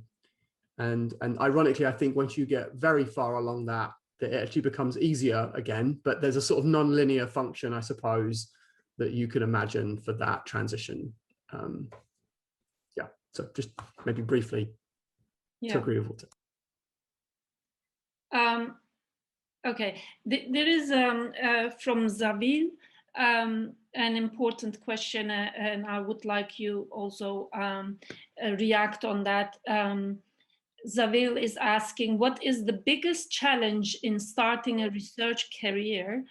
ironically, I think once you get very far along that it actually becomes easier again, but there's a sort of non-linear function, I suppose, that you could imagine for that transition. Yeah, so just maybe briefly to agree with it. Okay, there is from Zavil an important question, and I would like you also react on that. Zavil is asking, what is the biggest challenge in starting a research career,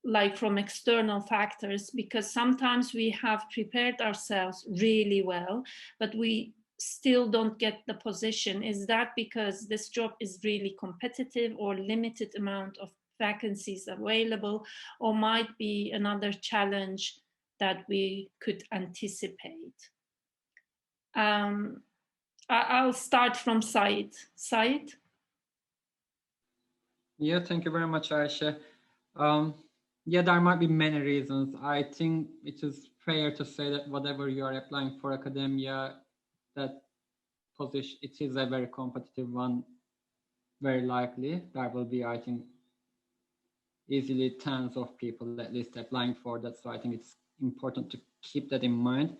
like from external factors? Because sometimes we have prepared ourselves really well, but we still don't get the position. Is that because this job is really competitive or limited amount of vacancies available, or might be another challenge that we could anticipate? I'll start from Said. Said? Yeah, thank you very much, Aisha. Yeah, there might be many reasons. I think it is fair to say that whatever you are applying for academia, that position, it is a very competitive one, very likely. There will be, I think, easily tens of people at least applying for that. So I think it's important to keep that in mind.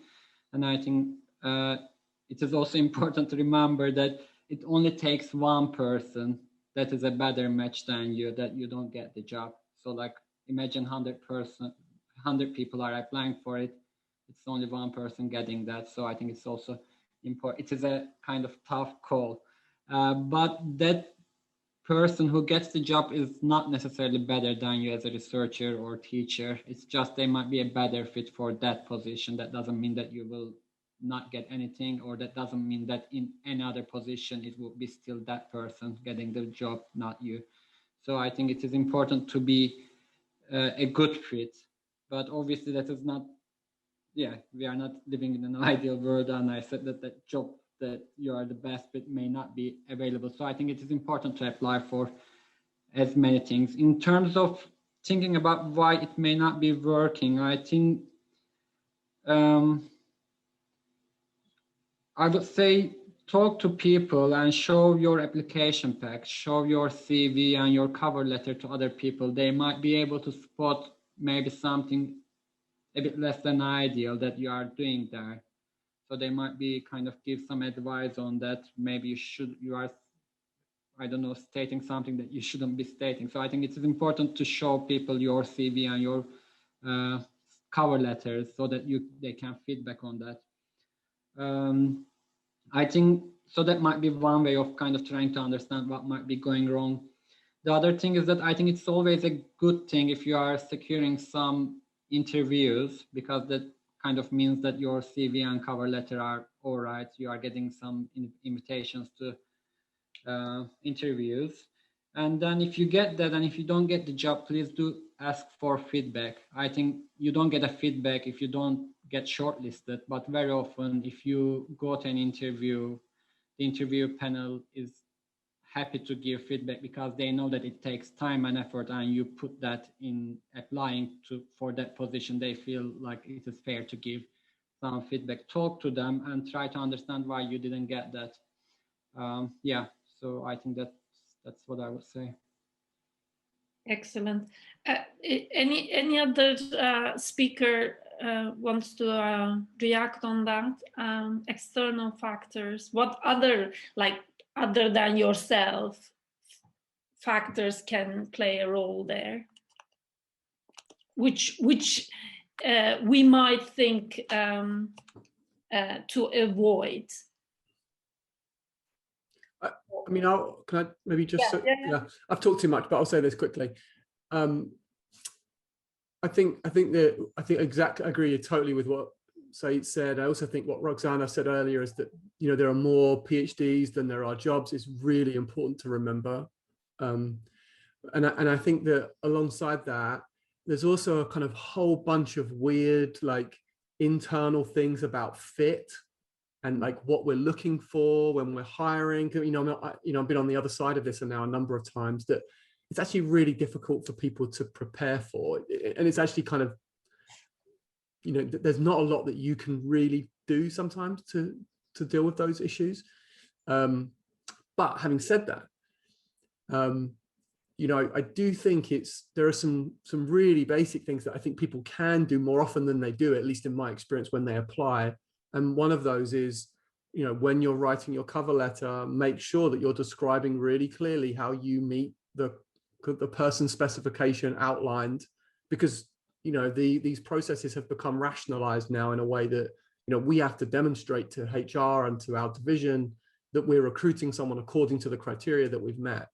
And I think it is also important to remember that it only takes one person that is a better match than you, that you don't get the job. So like imagine 100 people are applying for it. It's only one person getting that. So I think it's also important. It is a kind of tough call. But that person who gets the job is not necessarily better than you as a researcher or teacher. It's just they might be a better fit for that position. That doesn't mean that you will not get anything, or that doesn't mean that in any other position it will be still that person getting the job, not you. So I think it is important to be a good fit, but obviously that is not, yeah, we are not living in an ideal world, and I said that that job that you are the best fit may not be available. So I think it is important to apply for as many things. In terms of thinking about why it may not be working, I think I would say talk to people and show your application pack, show your CV and your cover letter to other people. They might be able to spot maybe something a bit less than ideal that you are doing there. So they might be kind of give some advice on that. Maybe you are, I don't know, stating something that you shouldn't be stating. So I think it is important to show people your CV and your cover letters so that they can feedback on that. I think so that might be one way of kind of trying to understand what might be going wrong. The other thing is that I think it's always a good thing if you are securing some interviews, because that kind of means that your CV and cover letter are all right. You are getting some invitations to interviews. And then if you get that, and if you don't get the job, please do ask for feedback. I think you don't get a feedback if you don't get shortlisted, but very often if you go to an interview, the interview panel is happy to give feedback because they know that it takes time and effort, and you put that in applying for that position. They feel like it is fair to give some feedback. Talk to them and try to understand why you didn't get that. Yeah, so I think that's what I would say. Excellent. Any other speaker wants to react on that? External factors. What other, like other than yourself, factors can play a role there? Which we might think to avoid. I mean, can I maybe just yeah, I've talked too much, but I'll say this quickly. I think exactly, I agree totally with what Said said. I also think what Roxana said earlier is that, you know, there are more PhDs than there are jobs. It's really important to remember. And I think that alongside that, there's also a kind of whole bunch of weird, like, internal things about fit and like what we're looking for when we're hiring. You know, I've been on the other side of this and now a number of times, that it's actually really difficult for people to prepare for. And it's actually kind of, you know, there's not a lot that you can really do sometimes to deal with those issues. But having said that, you know, I do think there are some really basic things that I think people can do more often than they do, at least in my experience, when they apply. And one of those is, you know, when you're writing your cover letter, make sure that you're describing really clearly how you meet the person specification outlined, because, you know, these processes have become rationalized now in a way that, you know, we have to demonstrate to HR and to our division that we're recruiting someone according to the criteria that we've met.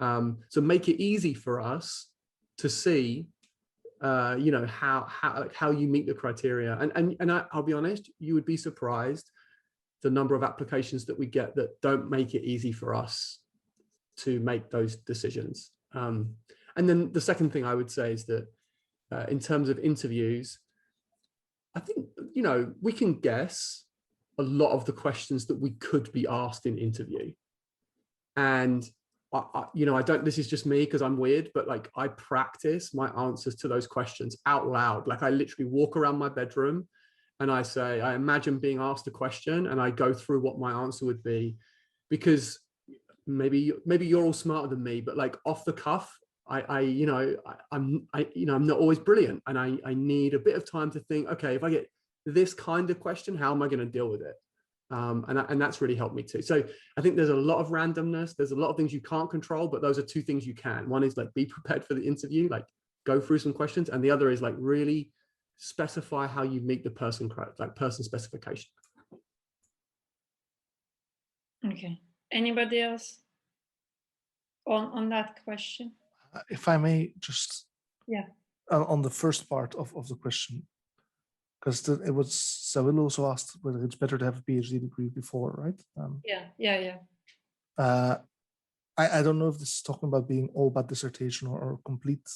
So make it easy for us to see, you know, how you meet the criteria. And I'll be honest, you would be surprised the number of applications that we get that don't make it easy for us to make those decisions. And then the second thing I would say is that in terms of interviews, I think, you know, we can guess a lot of the questions that we could be asked in interview. And you know, this is just me because I'm weird, but like I practice my answers to those questions out loud. Like I literally walk around my bedroom and I say, I imagine being asked a question and I go through what my answer would be, because maybe you're all smarter than me, but like off the cuff, I'm not always brilliant, and I need a bit of time to think, okay, if I get this kind of question, how am I going to deal with it? And that's really helped me too. So I think there's a lot of randomness. There's a lot of things you can't control, but those are two things you can. One is like be prepared for the interview, like go through some questions. And the other is like really specify how you meet the person specification. Okay. Anybody else on that question? If I may just, on the first part of the question, because it was Savil also asked whether it's better to have a PhD degree before, right? Yeah. I don't know if this is talking about being all about dissertation or complete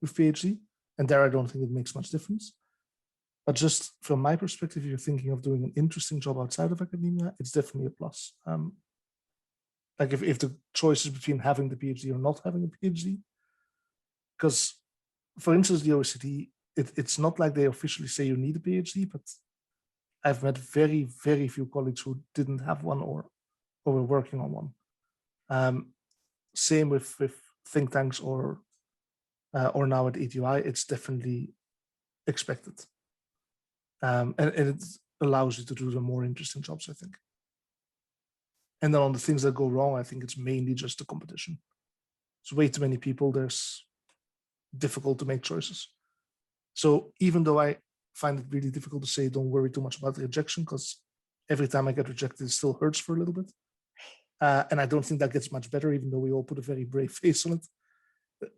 with PhD, and there I don't think it makes much difference. But just from my perspective, if you're thinking of doing an interesting job outside of academia, it's definitely a plus. Like if the choice is between having the PhD or not having a PhD, because for instance, the OECD, it's not like they officially say you need a PhD, but I've met very, very few colleagues who didn't have one or were working on one. Same with think tanks or now at ETUI, it's definitely expected. And it allows you to do the more interesting jobs, I think. And then on the things that go wrong, I think it's mainly just the competition. There's way too many people, there's difficult to make choices. So even though I find it really difficult to say don't worry too much about the rejection, because every time I get rejected, it still hurts for a little bit. And I don't think that gets much better, even though we all put a very brave face on it.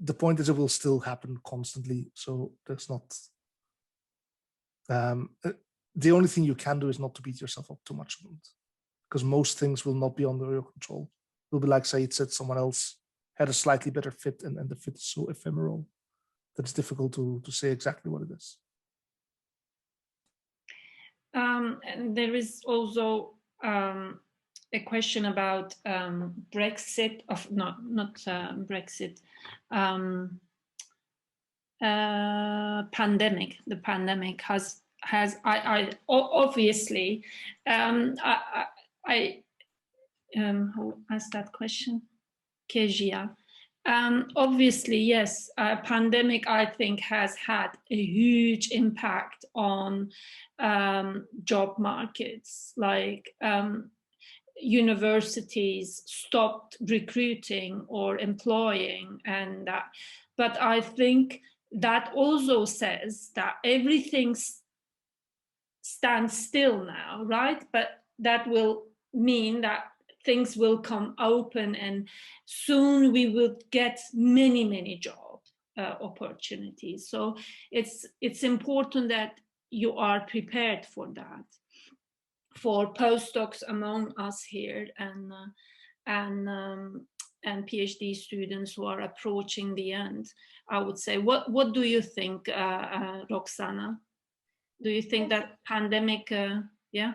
The point is it will still happen constantly. So there's not... the only thing you can do is not to beat yourself up too much, because most things will not be under your control. It'll be like Said said, someone else had a slightly better fit, and the fit is so ephemeral that it's difficult to say exactly what it is. And there is also a question about Brexit, not Brexit, pandemic. The pandemic has I obviously who asked that question? Kezia. Obviously, yes, pandemic, I think, has had a huge impact on job markets. Like universities stopped recruiting or employing, and but I think that also says that everything stands still now, right? But that will mean that things will come open, and soon we will get many job opportunities. So it's important that you are prepared for that. For postdocs among us here and PhD students who are approaching the end, I would say, what do you think, Roxana? Do you think that pandemic, yeah?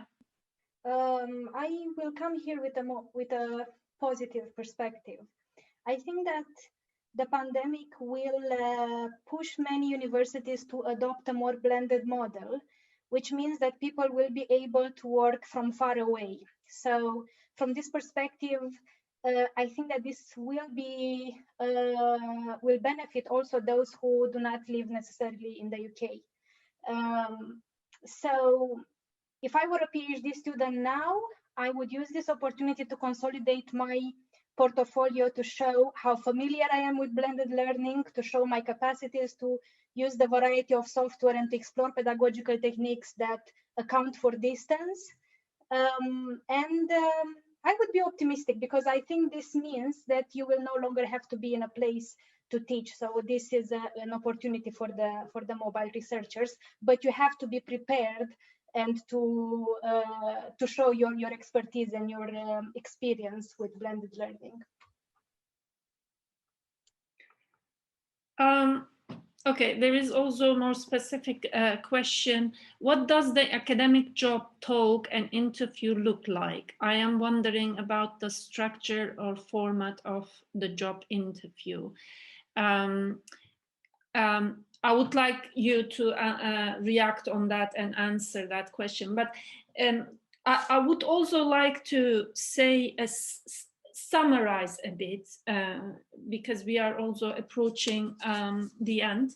I will come here with a positive perspective. I think that the pandemic will push many universities to adopt a more blended model, which means that people will be able to work from far away. So from this perspective, I think that this will benefit also those who do not live necessarily in the UK. So if I were a PhD student now, I would use this opportunity to consolidate my portfolio, to show how familiar I am with blended learning, to show my capacities to use the variety of software and to explore pedagogical techniques that account for distance. I would be optimistic, because I think this means that you will no longer have to be in a place to teach. So this is an opportunity for the mobile researchers, but you have to be prepared and to show your expertise and your experience with blended learning. Okay, there is also a more specific question. What does the academic job talk and interview look like? I am wondering about the structure or format of the job interview. I would like you to react on that and answer that question. But I would also like to say, summarize a bit, because we are also approaching the end.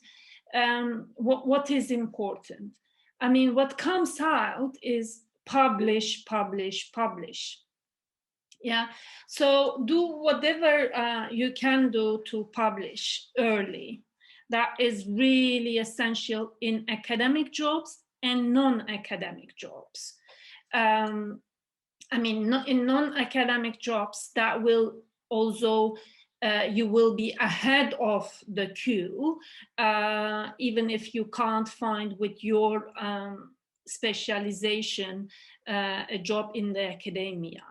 What is important? I mean, what comes out is publish. Yeah, so do whatever you can do to publish early. That is really essential in academic jobs and non-academic jobs. I mean, in non-academic jobs, that will also you will be ahead of the queue, even if you can't find with your specialization a job in the academia.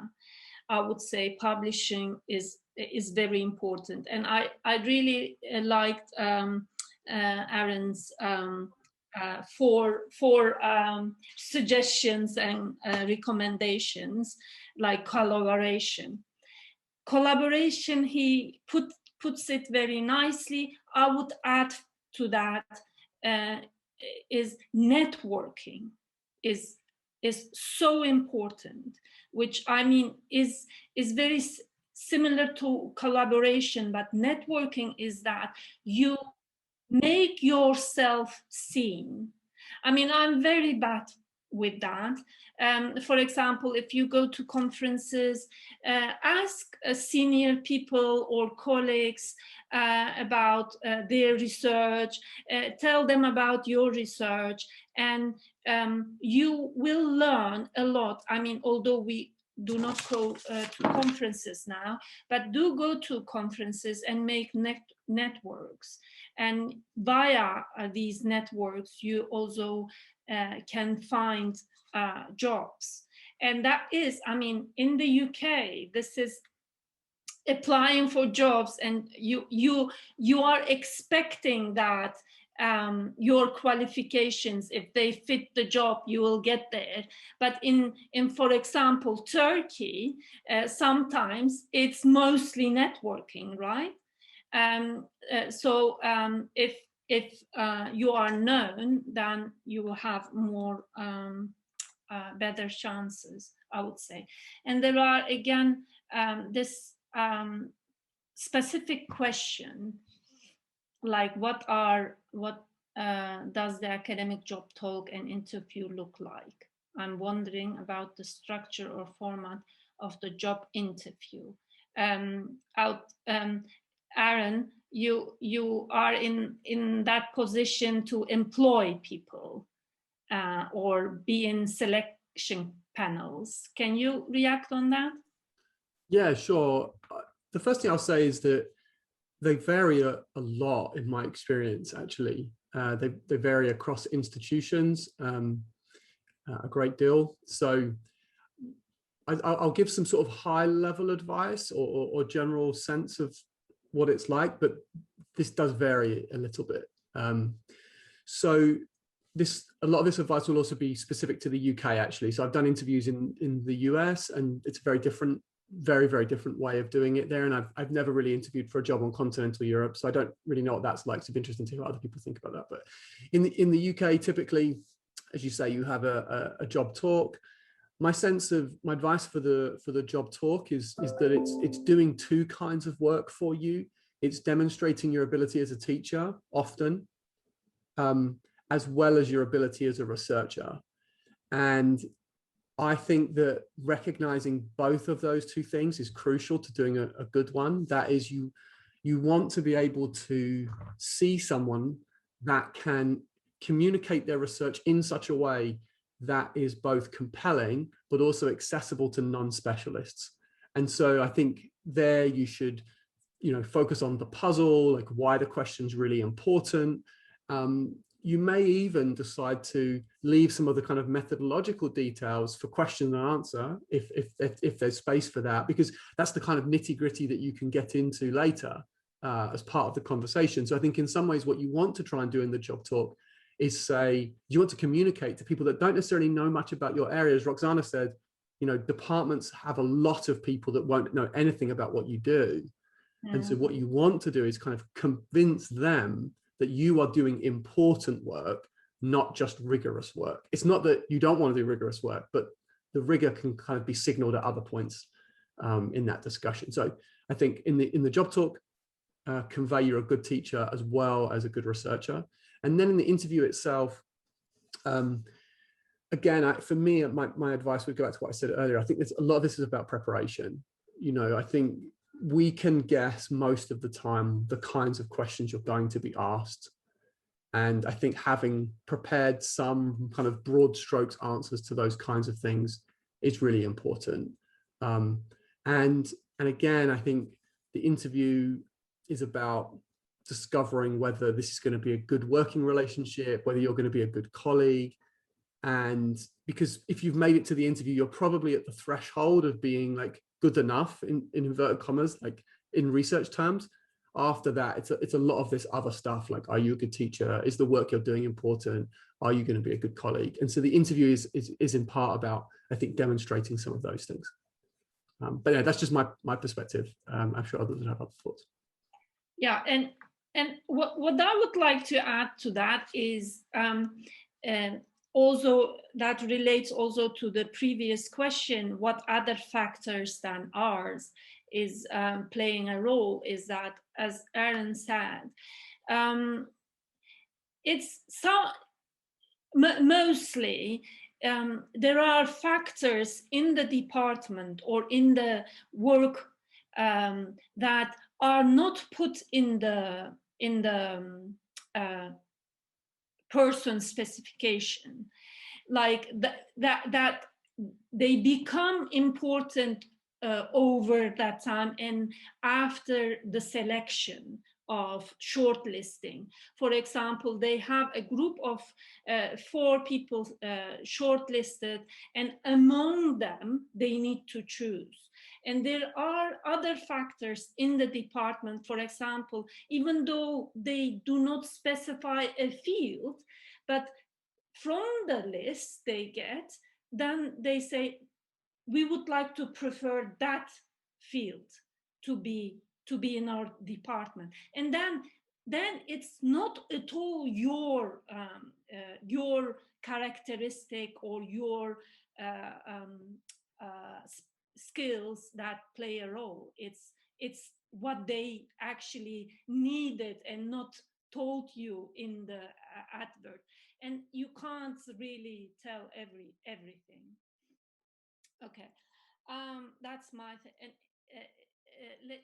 I would say publishing is very important. And I really liked Aaron's four suggestions and recommendations, like collaboration. Collaboration, he puts it very nicely. I would add to that is networking is so important, which I mean is very similar to collaboration, but networking is that you make yourself seen. I mean, I'm very bad with that. For example, if you go to conferences, ask senior people or colleagues about their research, tell them about your research, and you will learn a lot. I mean, although we do not go to conferences now, but do go to conferences and make networks. And via these networks, you also can find jobs. And that is, I mean, in the UK, this is applying for jobs, and you are expecting that your qualifications, if they fit the job, you will get there. But in for example, Turkey, sometimes it's mostly networking, right? So if you are known, then you will have more better chances, I would say. And there are, again, this specific question, like what does the academic job talk and interview look like? I'm wondering about the structure or format of the job interview. Aaron, you are in that position to employ people or be in selection panels. Can you react on that? Yeah, sure. The first thing I'll say is that they vary a lot in my experience, actually. They vary across institutions a great deal. So I'll give some sort of high level advice or general sense of what it's like, but this does vary a little bit. So a lot of this advice will also be specific to the UK, actually. So I've done interviews in the US, and it's a very different, very different way of doing it there. And I've never really interviewed for a job on continental Europe, so I don't really know what that's like. So it'd be interesting to hear what other people think about that. But in the UK, typically, as you say, you have a job talk. My advice for the job talk is that it's doing two kinds of work for you. It's demonstrating your ability as a teacher often, as well as your ability as a researcher. And I think that recognizing both of those two things is crucial to doing a good one. That is, you want to be able to see someone that can communicate their research in such a way that is both compelling, but also accessible to non-specialists. And so I think there you should, focus on the puzzle, like why the question's really important. You may even decide to leave some of the kind of methodological details for question and answer if there's space for that, because that's the kind of nitty-gritty that you can get into later as part of the conversation. So I think in some ways what you want to try and do in the job talk is say, you want to communicate to people that don't necessarily know much about your area. As Roxana said, departments have a lot of people that won't know anything about what you do. Yeah. And so what you want to do is kind of convince them that you are doing important work, not just rigorous work. It's not that you don't want to do rigorous work, but the rigor can kind of be signaled at other points in that discussion. So I think in the job talk, convey you're a good teacher as well as a good researcher. And then in the interview itself, again, for me, my advice would go back to what I said earlier. I think a lot of this is about preparation. I think we can guess most of the time the kinds of questions you're going to be asked. And I think having prepared some kind of broad strokes answers to those kinds of things is really important. And again, I think The interview is about discovering whether this is going to be a good working relationship, whether you're going to be a good colleague. And because if you've made it to the interview, you're probably at the threshold of being like good enough in inverted commas, like in research terms. After that, it's a lot of this other stuff, like, are you a good teacher? Is the work you're doing important? Are you going to be a good colleague? And so the interview is in part about, I think, demonstrating some of those things. But yeah, that's just my perspective. I'm sure others would have other thoughts. Yeah, and what I would like to add to that is also that relates also to the previous question, what other factors than ours is playing a role, is that, as Aaron said, it's mostly there are factors in the department or in the work that are not put in the person specification, like that they become important over that time and after the selection of shortlisting. For example, they have a group of 4 people shortlisted, and among them they need to choose. And there are other factors in the department, for example, even though they do not specify a field, but from the list they get, then they say, we would like to prefer that field to be in our department. And then it's not at all your characteristic or your skills that play a role. It's what they actually needed and not told you in the advert. And you can't really tell everything. Okay, that's my thing. And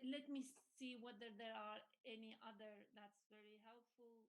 let me see whether there are any other that's very helpful.